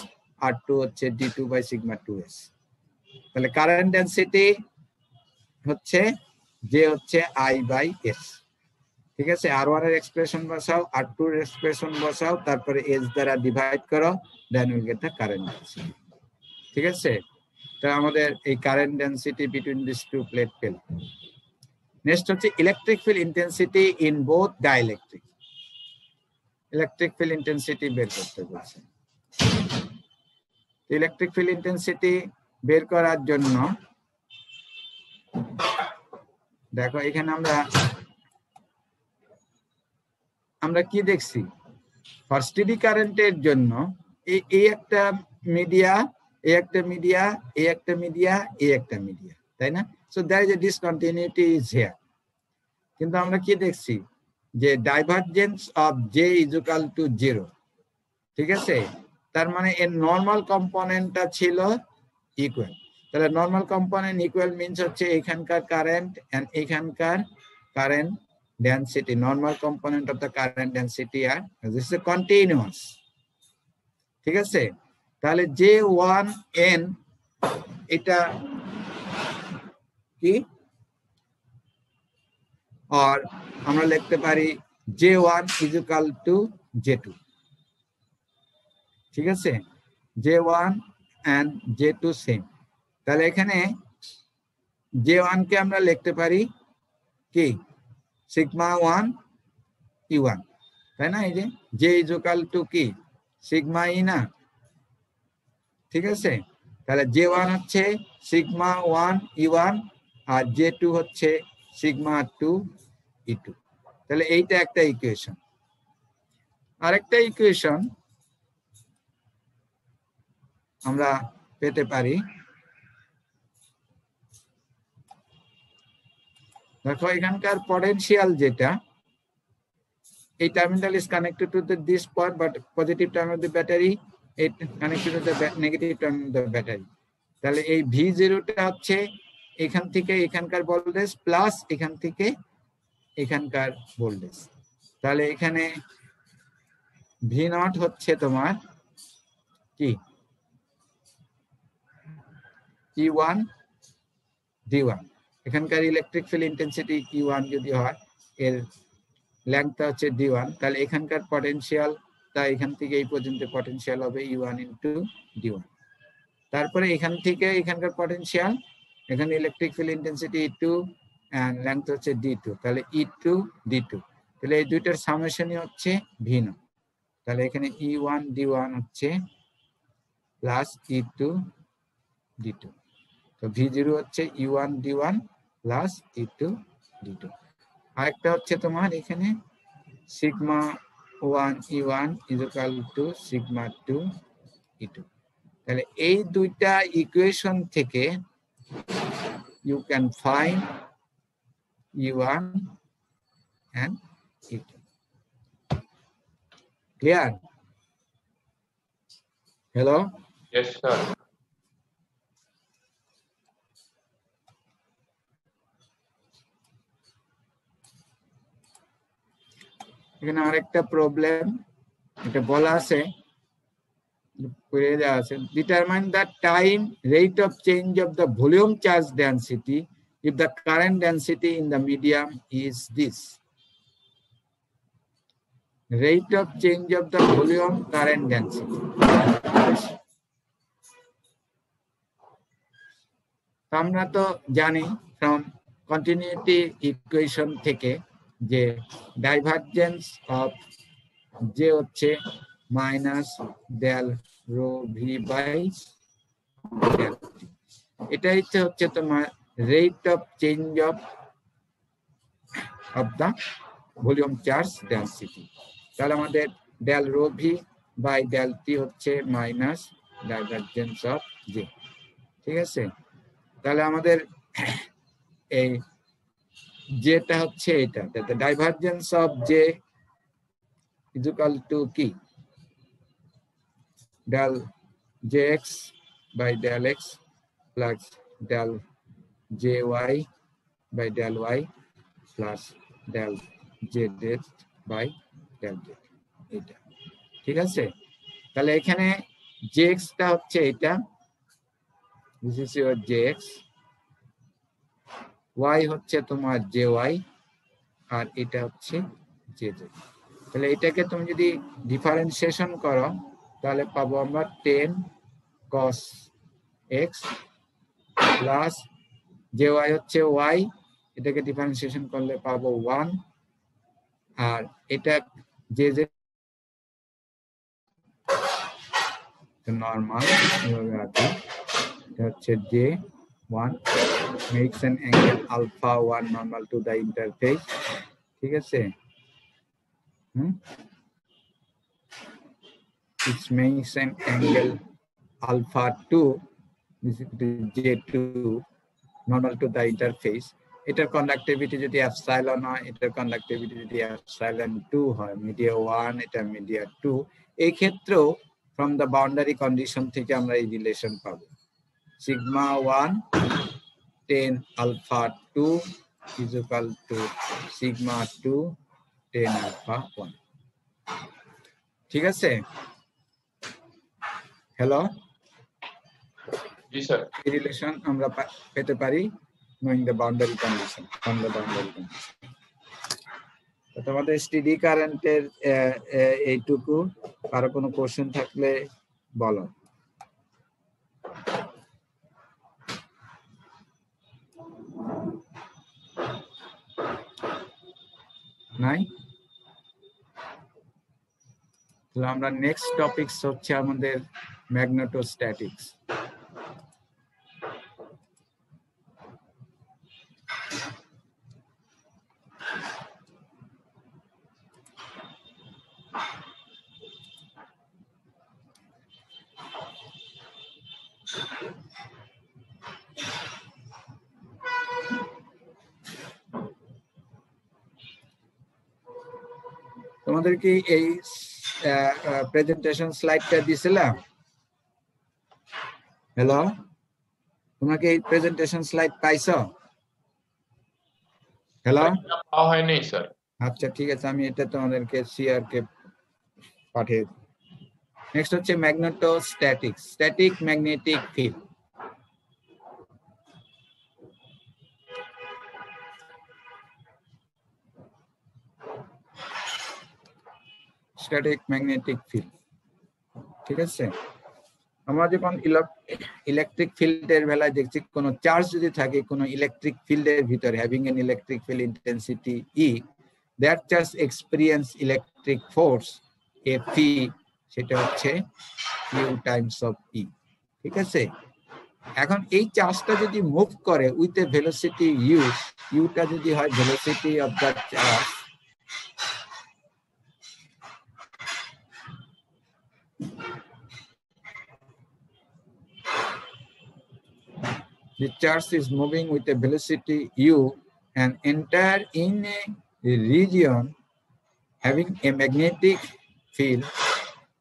R2 হচ্ছে D2 by sigma 2s। তাহলে কারেন্ট ডেনসিটি হচ্ছে যে হচ্ছে I by S, ঠিক আছে? R1 এর এক্সপ্রেশন বসাও, R2 এর এক্সপ্রেশন বসাও, তারপরে S দ্বারা ডিভাইড করো, then will get the current density, ঠিক আছে? তো আমাদের এই current density between this two plate পেল। নেক্সট হচ্ছে electric field intensity in both dielectric. Electric field intensity বের করতে বলছে। ইলেকট্রিক ফিল্ড ইন্টেন্সিটি বের করার জন্য দেখো এখানে আমরা কি দেখছি? ফর স্টেডি কারেন্টের জন্য এই একটা মিডিয়া, এই একটা মিডিয়া, এই একটা মিডিয়া, এই একটা মিডিয়া, তাই না? So there is a discontinuity is here. কিন্তু আমরা কি দেখছি? যে divergence of J is equal to 0, ঠিক আছে? তার মানে এর নর্মাল কম্পোনেন্টটা ছিল ইকুয়াল। তাহলে নর্মাল কম্পোনেন্ট ইকুয়াল মিন্স হচ্ছে এখানকার কারেন্ট এন্ড এখানকার current density, normal component of the current density are this is a continuous, ঠিক আছে? তাহলে J1n এটা কি? আর আমরা লিখতে পারি J1 is equal to J2, ঠিক আছে? J1 and J2 same. তাহলে এখানে J1 কে আমরা লিখতে পারি কি? সিগমা 1 E1, তাই না? এই যে J is equal to কি? সিগমা E না, ঠিক আছে? তাহলে J1 হচ্ছে সিগমা 1 E1 আর J2 হচ্ছে সিগমা 2 E2। তাহলে এইটা একটা ইকুয়েশন। আরেকটা ইকুয়েশন আমরা পেতে পারি, দেখো এখানকার পটেনশিয়াল যেটা, এই terminal is connected to this point but positive terminal of the battery it connected to the negative terminal of the battery। তাহলে এই V0 টা হচ্ছে এখান থেকে এখানকার ভোল্টেজ প্লাস এখান থেকে এখানকার ভোল্টেজ। তাহলে এখানে V0 হচ্ছে তোমার কি? E1 D1। এখানকার ইলেকট্রিক ফিল্ড ইন্টেন্সিটি E1 যদি হয়, এর লেংথটা হচ্ছে D1, তাহলে এখানকার পটেনশিয়াল তা এখান থেকে এই পর্যন্ত পটেনশিয়াল হবে E1 ইনটু D1। তারপরে এখান থেকে এখানকার পটেনশিয়াল, এখানে electric field intensity E2 and length হচ্ছে D2, তাহলে E2 D2। তাহলে এই দুইটার সামেশনই হচ্ছে V0। তাহলে এখানে E1 D1 হচ্ছে প্লাস E2 D2। তো V0 হচ্ছে E1 D1 plus E2 D2। আরেকটা হচ্ছে তোমার এখানে sigma 1 E1 is equal to sigma 2 E2। তাহলে এই দুইটা ইকুয়েশন থেকে you can find E1 and E2। Clear? Hello? Yes sir এখানে আরেকটা প্রবলেম, এটা বলা আছে, determine the time rate of change of the volume charge density if the current density in the medium is this. Rate of change of the volume current density. আমরা তো জানি from continuity equation থেকে যে divergence of যে হচ্ছে minus del rho V by del t, এটা হচ্ছে তোমার rate of change of the volume charge density. তাহলে আমাদের del rho V by del t হচ্ছে মাইনাস ডাইভারজেন্স অফ জে। ঠিক আছে, তাহলে আমাদের এই যেটা হচ্ছে এটা, divergence of J is equal two কি, del jx by del x plus del jy by del y plus del zz by del z, এটা ঠিক আছে। তাহলে এখানে jx টা হচ্ছে এটা, this is your jx, y হচ্ছে তোমার jy, আর এটা হচ্ছে jz। তাহলে এটাকে তুমি যদি ডিফারেন্সিয়েশন করো তাহলে পাবো আমরা 10 cos x প্লাস jy হচ্ছে y, এটাকে ডিফারেন্সিয়েশন করলে পাবো 1, আর এটা jz নরমাল এভাবে আছে, এটা হচ্ছে j1 makes an angle alpha 1 normal to the interface। ঠিক আছে, it makes an angle alpha 2, this is j2 normal to the interface। এটার কন্ডাক্টিভিটি যদি এপসাইলন হয়, এটার কন্ডাক্টিভিটি যদি এপসাইলন 2 হয়, মিডিয়া 1 এটা মিডিয়া 2, এই ক্ষেত্রেও ফ্রম দ্য বাউন্ডারি কন্ডিশন থেকে আমরা এই রিলেশন পাবো, sigma 1 10 alpha 2 is equal to sigma 2 10 alpha 1। ঠিক আছে, হ্যালো, জি স্যার। এই রিলেশন আমরা পেতে পারি knowing the boundary condition, from the boundary condition। তো তোমাদের স্টেডি কারেন্টের এইটুকু, কারো কোনো কোশ্চেন থাকলে বলো। নাই? তাহলে আমরা নেক্সট টপিকস হচ্ছে আমাদের ম্যাগনেটোস্ট্যাটিক্স। তোমাদের কি এই প্রেজেন্টেশন স্লাইডটা দিছিলাম? হ্যালো, তোমরা কি এই প্রেজেন্টেশন স্লাইড পাইছো? হ্যালো, পাওয়া হয়নি স্যার। আচ্ছা ঠিক আছে, আমি এটা তোমাদেরকে সিআর কে পাঠিয়ে দিই। নেক্সট হচ্ছে magnetostatics, static magnetic field. Static magnetic field, ঠিক আছে। আমরা যখন ইলেকট্রিক ফিল্ডের বেলায় দেখছি, কোনো চার্জ যদি থাকে কোনো ইলেকট্রিক ফিল্ডের ভিতরে, having an electric field intensity E, that charge experience electric force F E, সেটা হচ্ছে কিউ টাইমস অফ ই। ঠিক আছে, এখন এই চার্জটা যদি মুভ করে উইথ এ ভেলোসিটি ইউ, ইউটা যদি হয় velocity of the charge, the charge is moving with a velocity u and enter in a region having a magnetic field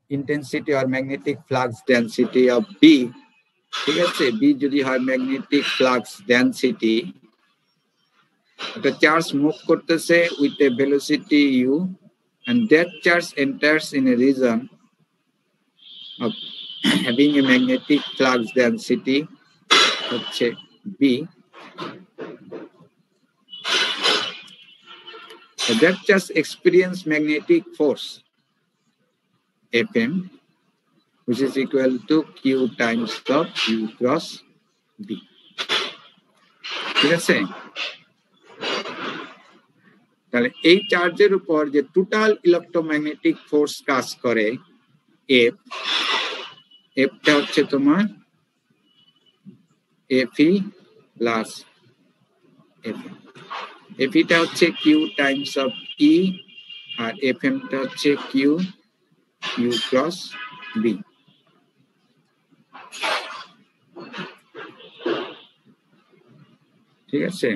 intensity or magnetic flux density of B। ঠিক আছে, B যদি হয় magnetic flux density, একটা charge move করতেছে with a velocity u and that charge enters in a region of having a magnetic flux density হচ্ছে B, that just experience magnetic force Fm, which is equal to Q times of U cross B। ঠিক আছে, তাহলে এই চার্জের উপর যে total electromagnetic force কাজ করে এফ, এফটা হচ্ছে তোমার এফই প্লাস এফ, এফইটা হচ্ছে কিউ টাইমস অফ ই, আর এফ এমটা হচ্ছে কিউ ইউ ক্রস বি। ঠিক আছে,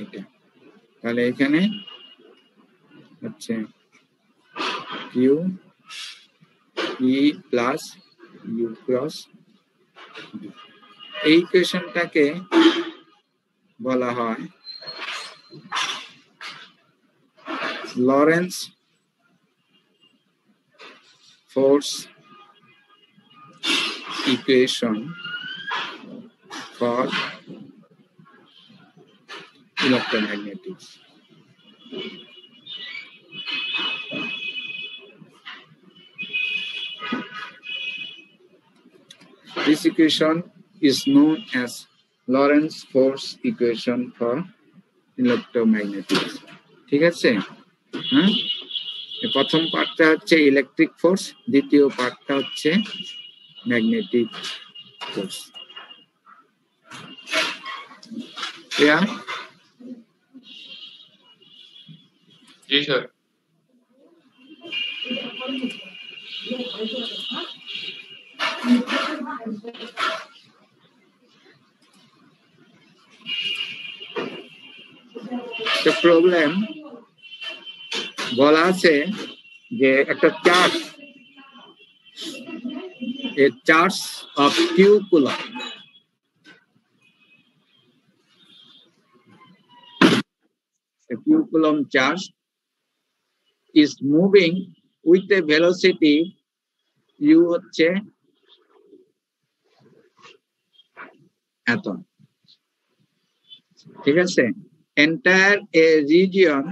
এটা তাহলে এখানে হচ্ছে Q E plus you cross B. এই ইকুয়েশনটাকে বলা হয় Lorentz force equation for electromagnetics. This equation is known as Lorentz force equation for electromagnetics. ঠিক আছে, হ্যাঁ, প্রথম পার্টটা হচ্ছে ইলেকট্রিক ফোর্স, দ্বিতীয় পার্টটা হচ্ছে ম্যাগনেটিক ফোর্স। ক্লিয়ার? जी सर। প্রবলেম বলা আছে যে একটা charge, a charge of q coulomb, a q coulomb charge is moving with a velocity u হচ্ছে এত। ঠিক আছে, entire a region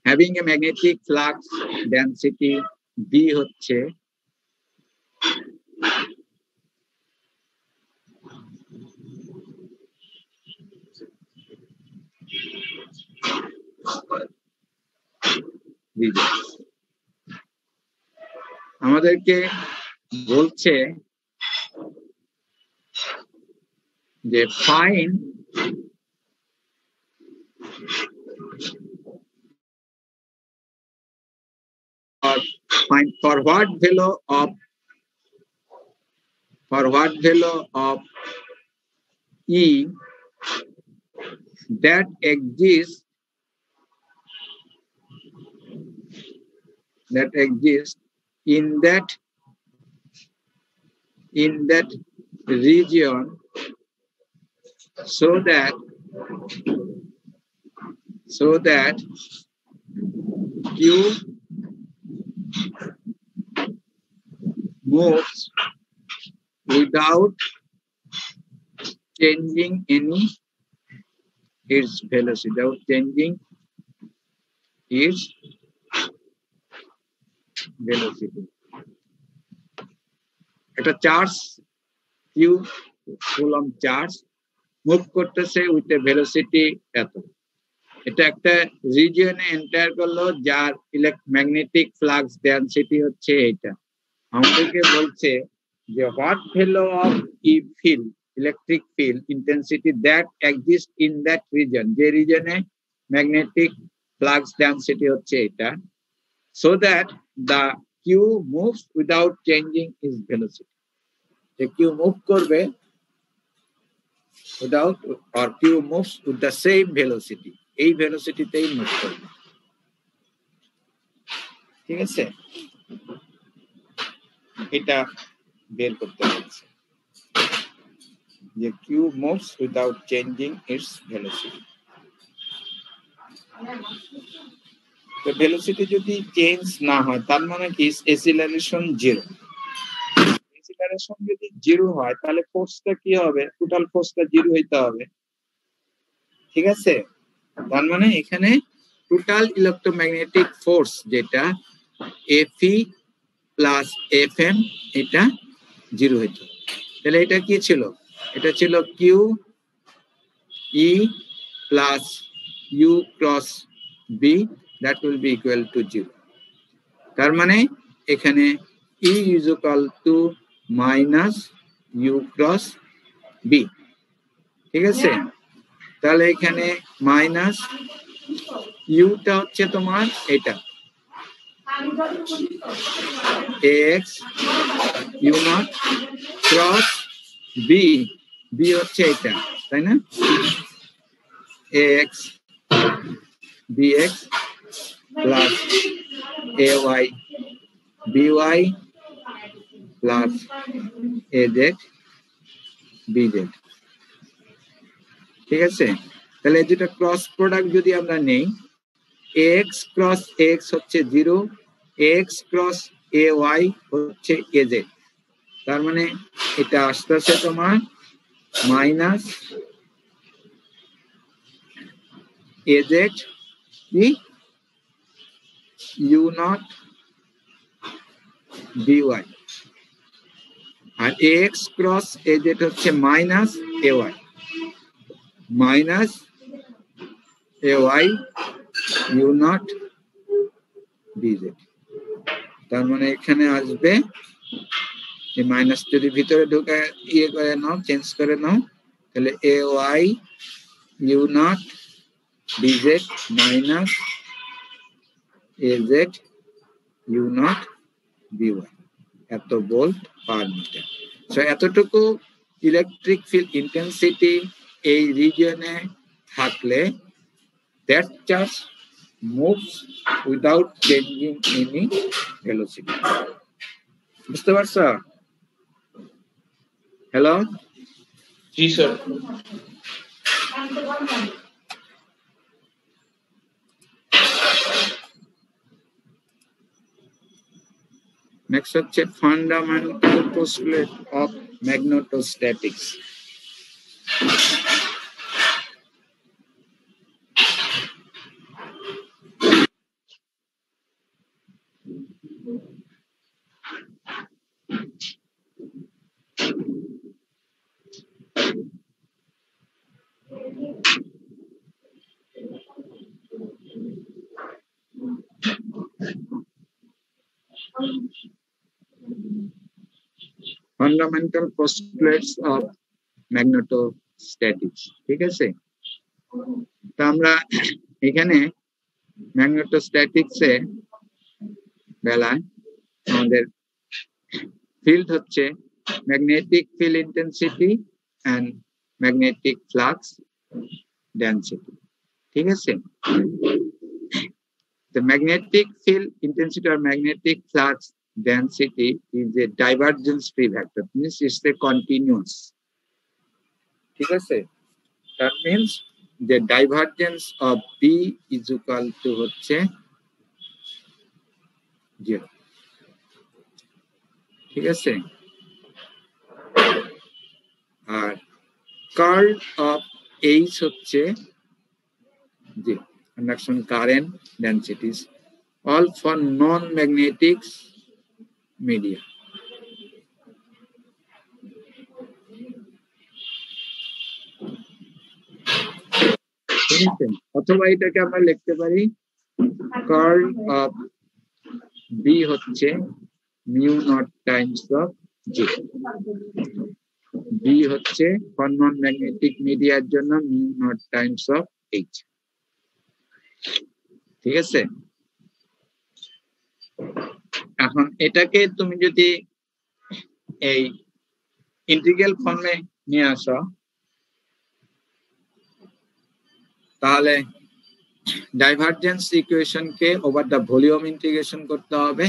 having a magnetic flux density b হচ্ছে আমাদেরকে বলছে যে fine for what value of E that exists in that region, so that Q moves without changing its velocity, একটা charge Q coulomb charge move করতেছে with a velocity এত। এটা একটা রিজিয়নে enter করলো যার ম্যাগনেটিক ফ্লাক্স ডেনসিটি হচ্ছে এইটা। আমাদেরকে বলছে যে what value of E field, electric field intensity that exist in that reason, যে রিজনে ম্যাগনেটিক ফ্লাক্স ডেনসিটি হচ্ছে এটা, so that the q moves without changing its velocity. The q move করবে without, or q moves with the same velocity, এই ভেলোসিটিতেই move করবে। ঠিক আছে, এটা বের করতে বলছে যে q moves without changing its velocity. তো ভেলোসিটি যদি চেঞ্জ না হয় তার মানে কি অ্যাসিলারেশন জিরো। অ্যাসিলারেশন যদি জিরো হয় তাহলে ফোর্সটা কি হবে, টোটাল ফোর্সটা জিরো হইতে হবে। ঠিক আছে, তার মানে এখানে টোটাল ইলেকট্রোম্যাগনেটিক ফোর্স যেটা এফই প্লাস এফএম এটা 0 হইতো। তাহলে এটা কি ছিল? এটা ছিল Q E plus you cross B, that will be equal to 0। তার মানে এখানে E is equal to minus U cross B. ঠিক আছে, তাহলে এখানে মাইনাস ইউটা হচ্ছে তোমার এটা X U not cross B, B হচ্ছে এটা, তাই না? X bx plus ay by plus az bz। ঠিক আছে, তাহলে যেটা ক্রস প্রোডাক্ট যদি আমরা নেই, x ক্রস x হচ্ছে 0, x ক্রস ay হচ্ছে az, তার মানে এটা আসতেছে তোমার মাইনাস az কি ইউ নট by, আর এক্স ক্রস az হচ্ছে minus ay, minus ay u naught bz। তার মানে এখানে আসবে এই মাইনাস, যদি ভিতরে ঢুকে ইয়ে করে নাও, চেঞ্জ করে নাও, তাহলে ay u naught bz minus az u naught by, এত ভোল্ট পার মিটার। সো এতটুকু ইলেকট্রিক ফিল্ড ইন্টেন্সিটি এই রিজিয়নে থাকলে that charge moves without changing any velocity। বুঝতে পারছো? হ্যালো? জি স্যার। নেক্সট হচ্ছে fundamental postulate of magnetostatics. Fundamental postulates of magnetostatics. ঠিক আছে, তা আমরা এখানে ম্যাগনেটোস্ট্যাটিক্স এ বেলায় আমাদের ফিল্ড হচ্ছে magnetic field intensity and magnetic flux density. ঠিক আছে, the magnetic field intensity or magnetic flux density is a divergence free vector, means it's a continuous। ঠিক আছে, that means the divergence of B is equal to হচ্ছে 0। ঠিক আছে, আর curl of H হচ্ছে 0। conduction current densities all for non-magnetic media। ঠিক আছে, অথবা এটাকে আমরা লিখতে পারি কার্ল অফ বি হচ্ছে মিউ নট টাইমস অফ জি। বি হচ্ছে ফর নন ম্যাগনেটিক মিডিয়ার জন্য mu naught times of H. ঠিক আছে, এখন এটাকে তুমি যদি এই ইন্টিগ্রাল ফর্মে নিয়ে আসো, তাহলে ডাইভারজেন্স ইকুয়েশনকে ওভার দ্য ভলিউম ইন্টিগ্রেশন করতে হবে।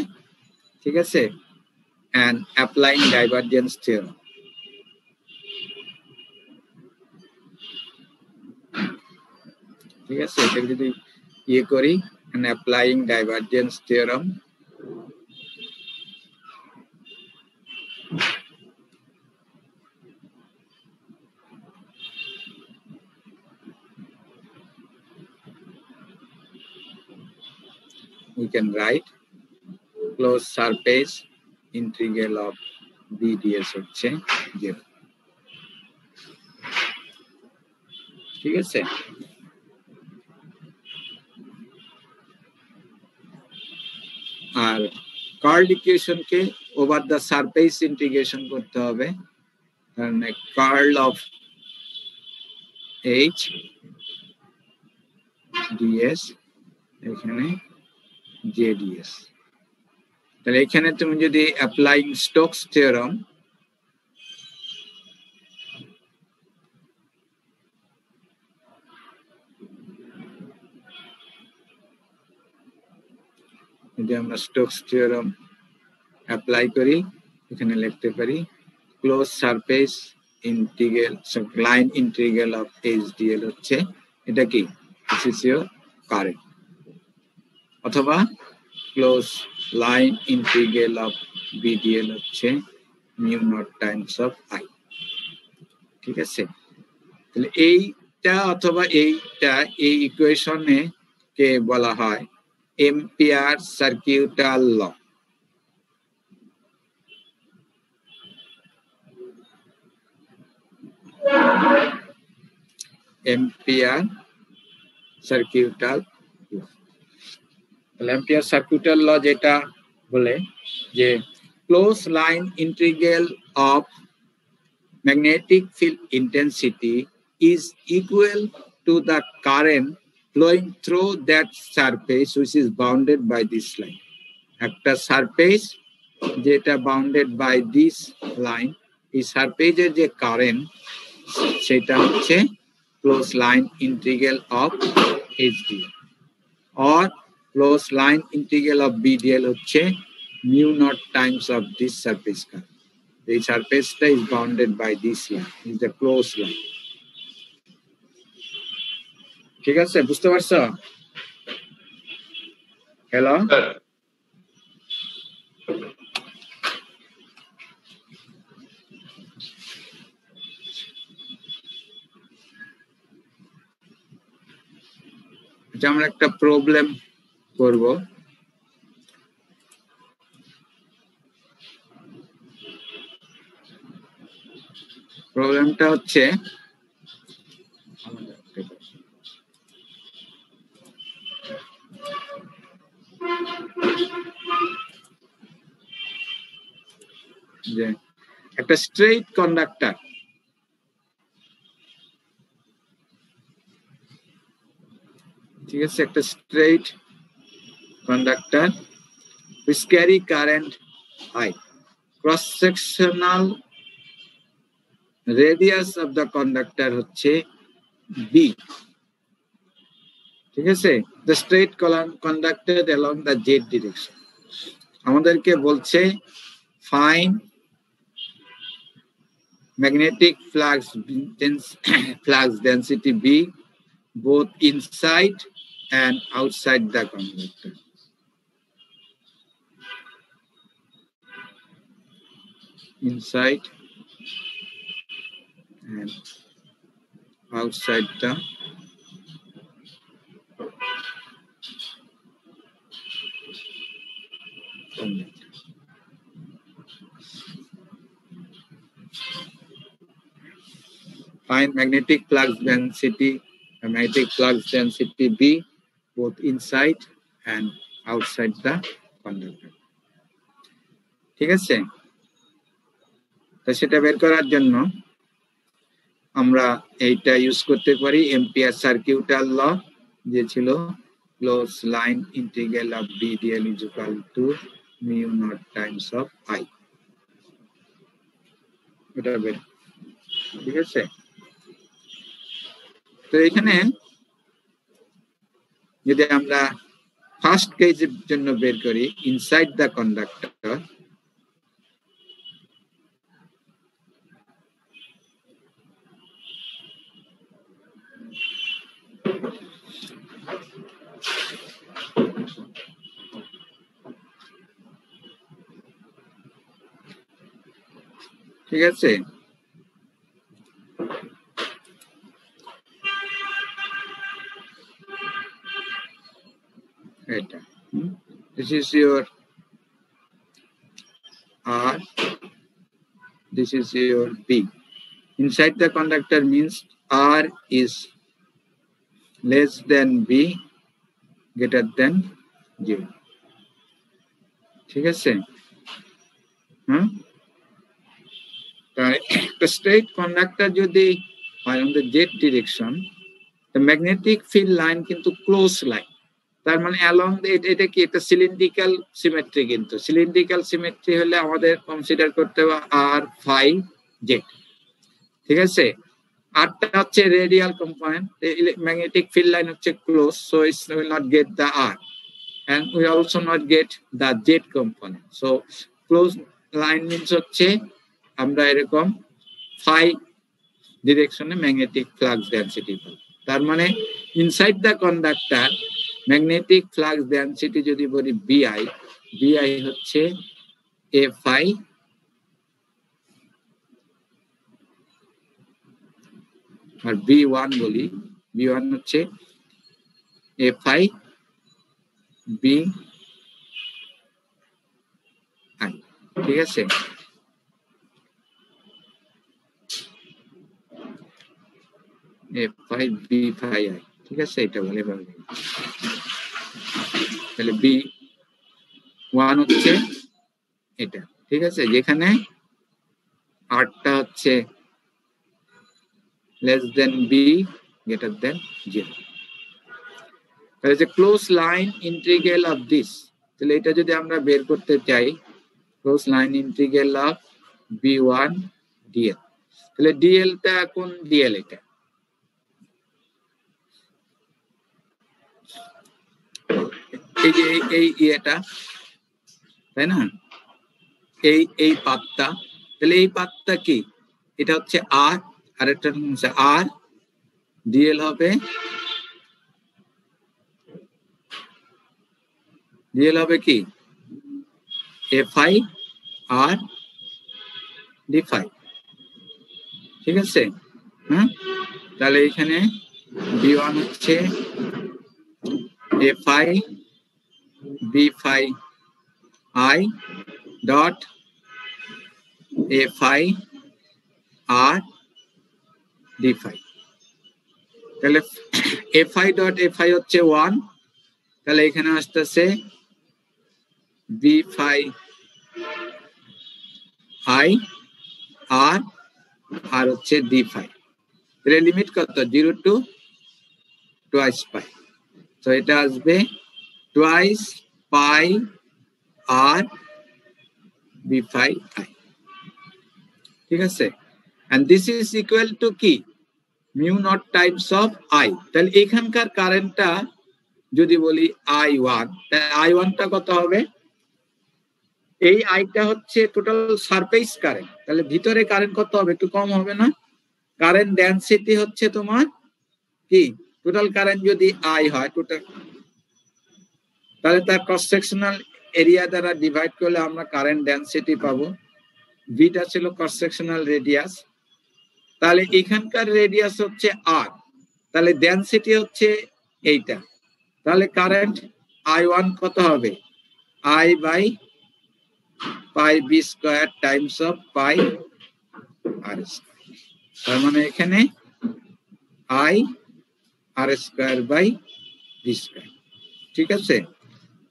ঠিক আছে, and applying divergence theorem। ঠিক আছে, এটা যদি ইয়ে করি and applying divergence theorem, we can write closed surface integral of BDS হচ্ছে 0 ঠিক আছে আর কার্ল ইকুয়েশন কে ওভার দা সারফেস ইন্টিগ্রেশন করতে হবে মানে কার্ল অফ H ds এখানে jds তাহলে এখানে তুমি যদি অ্যাপ্লাইং স্টোকস থিওরেম যদি আমরা স্টোকস থিওরেম অ্যাপ্লাই করি এখানে লিখতে পারি close surface integral line integral of HDL হচ্ছে এটা কি দিস ইজ ইওর কারেন্ট অথবা close line integral of BDL হচ্ছে mu naught times of I ঠিক আছে তাহলে এইটা অথবা এইটা এই ইকুয়েশনে কে বলা হয় এম্পিয়ার সার্কিউটাল ল এম্পিয়ার সার্কিউটাল ল তাহলে এম্পিয়ার সার্কিউটাল ল যেটা বলে যে close line integral of magnetic field intensity is equal to the current flowing through that surface which is bounded by this line. একটা surface যেটা bounded by this line, এই surface এর যে current সেটা হচ্ছে close line integral of HDL or close line integral of BDL হচ্ছে mu naught times of this surface current. The surface is bounded by this line, is the closed line. ঠিক আছে বুঝতে পারছো hello আচ্ছা আমরা একটা প্রবলেম করব প্রবলেমটা হচ্ছে যে একটা স্ট্রেইট কন্ডাক্টর ঠিক আছে একটা straight conductor which carry current I cross sectional radius of the conductor হচ্ছে B ঠিক আছে the straight conducted along the Z direction আমাদেরকে বলছে find magnetic flux density B both inside and outside the conductor inside and outside the conductor. Find magnetic flux density B both inside and outside the conductor. ঠিক আছে তো সেটা বের করার জন্য আমরা এইটা ইউজ করতে পারি এম্পিয়ার সার্কিউটাল ল যে ছিল close line integral of BDL is equal to mu naught times of I এটা বের ঠিক আছে তো এখানে যদি আমরা ফার্স্ট কেসের জন্য বের করি ইনসাইড দ্য কন্ডাক্টর ঠিক আছে এটা This is your R. This is your B. Inside the conductor means R is less than B, greater than 0. ঠিক আছে? The straight conductor যদি হয় on the z direction, the magnetic field line কিন্তু close line. তার মানে along এটা কি একটা cylindrical symmetry, কিন্তু cylindrical symmetry হলে আমাদের কনসিডার করতে হবে r phi z। ঠিক আছে? আরটা হচ্ছে radial component, magnetic field line হচ্ছে close, so it's will not get the R and we also not get the z component. So close line means হচ্ছে আমরা এরকম phi ডিরেকশনে ম্যাগনেটিক ফ্লাক্স ডেনসিটি পাবো। তার মানে inside the conductor magnetic flux density যদি বলি বিআই, বিআই হচ্ছে এ ফাই আর বি ওয়ান বলি, বি ওয়ান হচ্ছে এ ফাই বি আই। ঠিক আছে? A phi B phi I. ঠিক আছে? এটা বলে পারবে। তাহলে বি ওয়ান হচ্ছে এটা। ঠিক আছে? যেখানে আরটা হচ্ছে less than b, greater than 0. There is a close line integral of this. তাহলে এটা যদি আমরা বের করতে চাই, close line integral of b1 dl, তাহলে dl টা কোন dl? এটা এই যে এই এটা, তাই না? এই পাতটা, তাহলে এই পাতটা কি? এটা হচ্ছে r, আর একটা হচ্ছে r, dl হবে কি fi r d phi। ঠিক আছে? তাহলে এখানে b1 হচ্ছে fi b phi I dot fi r d phi। তাহলে fi dot fi হচ্ছে 1, তাহলে এখানে আসতেছে b phi I r আর হচ্ছে d phi। তাহলে লিমিট কত? 0 to twice pi, তো এটা আসবে twice pi r b phi I। ঠিক আছে? and this is equal to কি? mu naught times of I। তাহলে এখানকার কারেন্টটা যদি বলি I1, তাহলে I1 টা কত হবে? এই আইটা হচ্ছে টোটাল সারফেস কারেন্ট, তাহলে ভিতরে কারেন্ট কত হবে? একটু কম হবে না? কারেন্ট ডেনসিটি হচ্ছে তোমার কি? টোটাল কারেন্ট যদি আই হয় টোটাল, তাহলে তার ক্রস সেকশনাল এরিয়া দ্বারা ডিভাইড করলে আমরা কারেন্ট ডেনসিটি পাবো। ভিটা ছিল ক্রস সেকশনাল রেডিয়াস, তাহলে এখানকার রেডিয়াস হচ্ছে আর, তাহলে ডেনসিটি হচ্ছে এইটা, তাহলে কারেন্ট I1 কত হবে? I by pi B square times of pi r square. তার মানে এখানে I r square by B square. ঠিক আছে?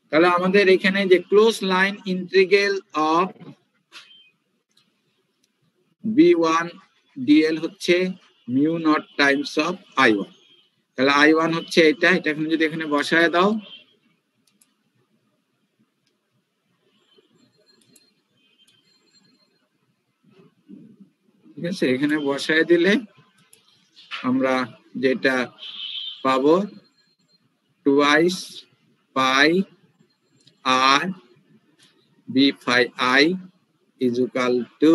তাহলে আমাদের এখানে যে close line integral of b1 dl হচ্ছে mu naught times of I1। তাহলে I1 হচ্ছে এটা, এটা এখন যদি এখানে বসায় দাও, ঠিক আছে? এখানে বসায় দিলে আমরা যেটা পাবো twice pi r b phi I is equal to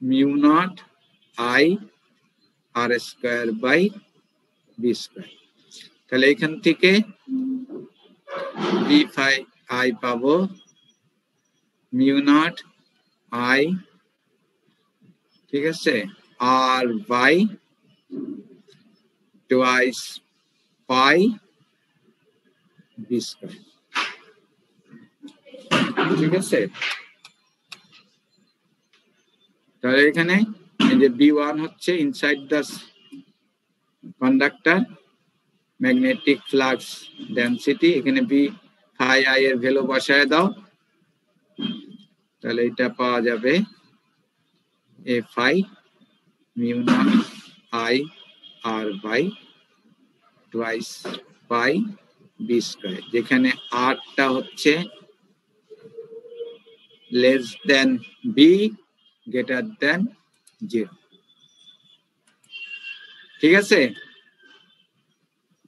mu naught I r square by b square। তাহলে এখান থেকে b phi I পাবো mu naught I, ঠিক আছে, r by twice pi b square। ঠিক আছে, তাহলে এখানে এই যে B1 হচ্ছে inside the conductor magnetic flux density, এখানে B phi I এর ভ্যালু বসায় দাও, তাহলে এটা পাওয়া যাবে A phi mu naught I R by twice pi B square, যেখানে R টা হচ্ছে less than B greater than 0। ঠিক আছে,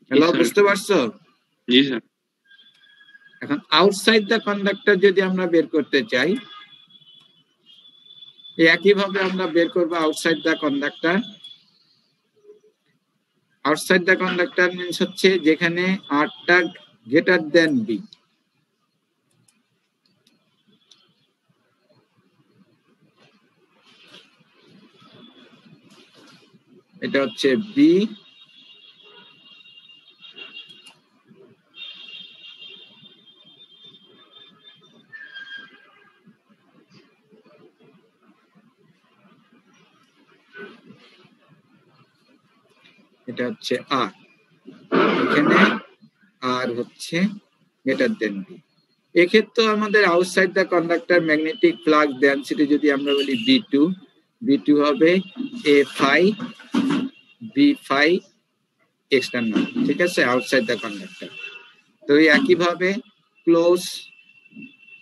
হ্যালো, sir. বুঝতে পারছো? জি স্যার। এখন আউটসাইড দ্য কন্ডাক্টর যদি আমরা বের করতে চাই, একইভাবে আমরা বের করবো outside the conductor. Outside the conductor means হচ্ছে যেখানে R টা গ্রেটার দেন B। এটা হচ্ছে B, এটা হচ্ছে R, এখানে R হচ্ছে গ্রেটার দেন B। এক্ষেত্রে আমাদের outside the conductor magnetic flux density যদি আমরা বলি B2 হবে A phi B phi external. ঠিক আছে, আউটসাইড দ্য কন্ডাক্টর। তো একইভাবে close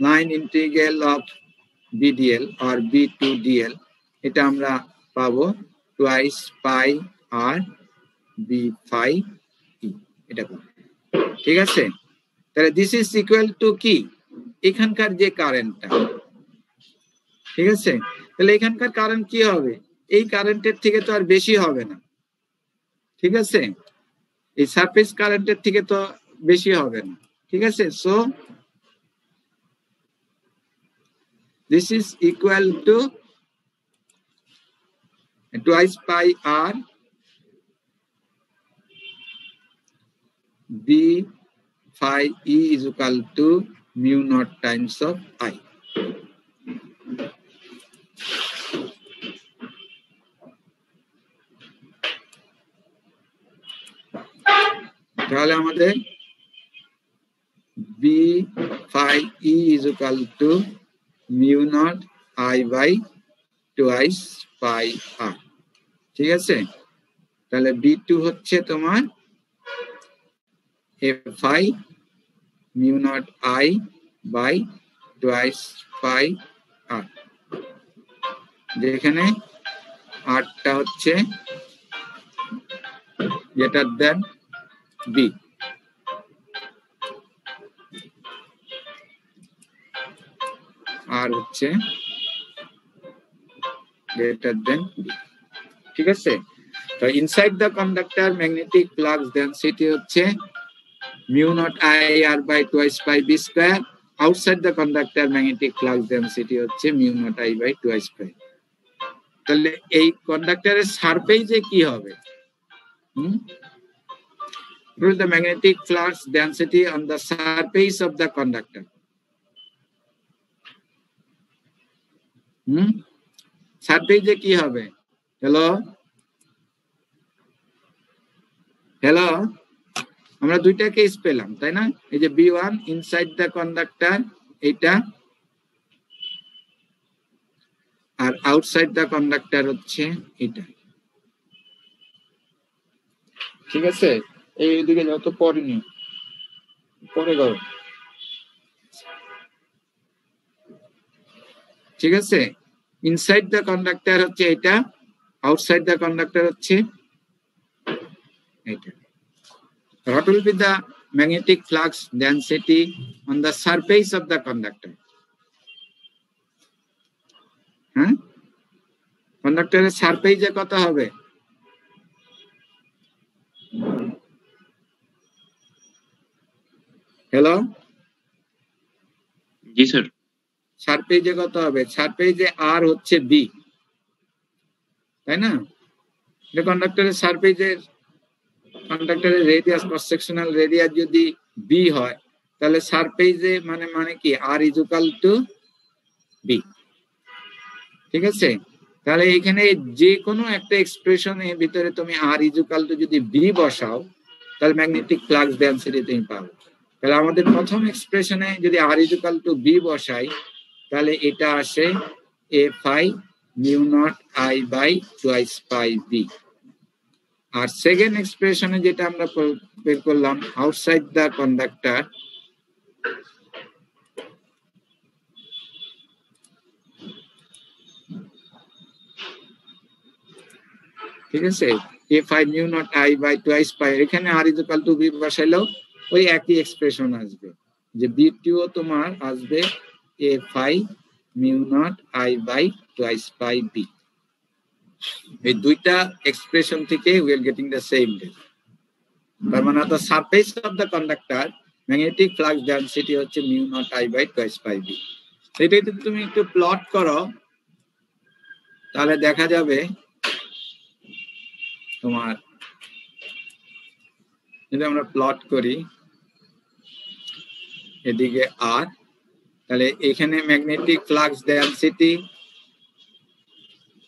line integral of BDL আর B2DL, এটা আমরা পাবো twice pi r B phi E, এটা পাবো। ঠিক আছে, তাহলে দিস ইজ ইকুয়াল টু কি, এখানকার যে কারেন্টটা। ঠিক আছে, তাহলে এখানকার কারেন্ট কি হবে, এই কারেন্টের থেকে তো আর বেশি হবে না। ঠিক আছে, এই সারফেস কারেন্টের থেকে তো বেশি হবে না। ঠিক আছে, so this is equal to twice pi r B phi E is equal to mu naught times of I। তাহলে আমাদের B phi E is equal to mu naught I by twice pi R। ঠিক আছে, তাহলে B2 হচ্ছে তোমার A phi mu naught I by twice pi R, যেখানে R টা হচ্ছে greater than B। R হচ্ছে greater than B। ঠিক আছে, তো inside the conductor magnetic flux density হচ্ছে mu naught I R by twice pi B square, outside the conductor magnetic flux density হচ্ছে mu naught I by twice pi। তাহলে এই কন্ডাক্টরের সারফেসে কি হবে, the magnetic flux density on the surface of the conductor। সারফেসে কি হবে, hello hello, আমরা দুইটা কেস পেলাম তাই না, এই যে B1 ইনসাইড দ্য কন্ডাক্টর এইটা, আর আউটসাইড দ্য কন্ডাক্টর হচ্ছে এটা। ঠিক আছে, এইদিকে যত পড়িনি পরে করো। ঠিক আছে, ইনসাইড দ্য কন্ডাক্টর হচ্ছে এটা, আউটসাইড দ্য কন্ডাক্টর হচ্ছে এটা। What will be the magnetic flux density on the surface of the conductor? হ্যাঁ, কন্ডাক্টরের সারফেসে কত হবে, হ্যালো জি স্যার। সারফেসে কত হবে, সারফেসে আর হচ্ছে বি, তাই না, কন্ডাক্টরের সারফেসের কন্ডাক্টরের রেডিয়াস ক্রস সেকশনাল রেডিয়াস যদি বি হয়, তাহলে সারফেসে মানে কি আর ইজ ইকুয়াল টু বি। ঠিক আছে, তাহলে এখানে যে কোনো একটা এক্সপ্রেশনের ভিতরে তুমি আর ইজ ইকুয়াল টু যদি বি বসাও তাহলে ম্যাগনেটিক ফ্লাক্স ডেনসিটি তুমি পাবে। তাহলে আমাদের প্রথম এক্সপ্রেশনে যদি R is equal to B বসাই তাহলে এটা আসে a phi mu not I by twice pi B. আর সেকেন্ড এক্সপ্রেশনে যেটা আমরা বের করলাম আউটসাইড দ্য কন্ডাক্টর, ঠিক আছে, a phi mu not I by twice pi, এখানে R is equal to B বসাইলেও ওই একই এক্সপ্রেশন আসবে, যে বিটিও তোমার আসবে a phi mu not I by twice pi B. এই দুইটা এক্সপ্রেশন থেকে we are getting the same result. তার মানে the surface of the conductor magnetic flux density হচ্ছে mu not I by twice pi B. সেটাই যদি তুমি একটু প্লট করো তাহলে দেখা যাবে তোমার, যদি আমরা প্লট করি এদিকে আর, তাহলে এখানে ম্যাগনেটিক ফ্লাক্স ডেনসিটি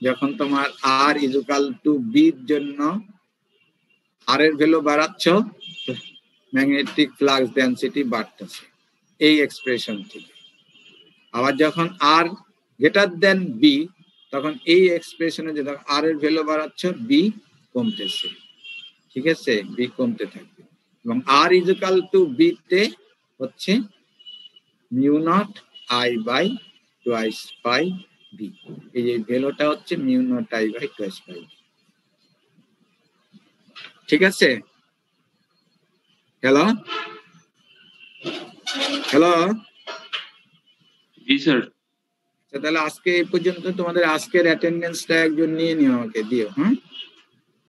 যখন তোমার আর ইজ ইকুয়াল টু বি এর জন্য আর এর ভ্যালু বাড়াচ্ছ, ম্যাগনেটিক ফ্লাক্স ডেনসিটি বাড়তেছে এই এক্সপ্রেশন থেকে। আবার যখন আর গ্রেটার দেন বি তখন এই এক্সপ্রেশনে যখন আর এর ভ্যালু বাড়াচ্ছ বি কমতেছে। ঠিক আছে, বি কমতে থাকবে এবং r is equal to b তে হচ্ছে mu not I by twice pi B. এই যে ভ্যালুটা হচ্ছে mu not I by twice pi. ঠিক আছে, হ্যালো হ্যালো, জি স্যার। তাহলে আজকে এই পর্যন্ত, তোমাদের আজকের অ্যাটেন্ডেন্সটা একজন নিয়ে নিও, আমাকে দিও। হ্যাঁ।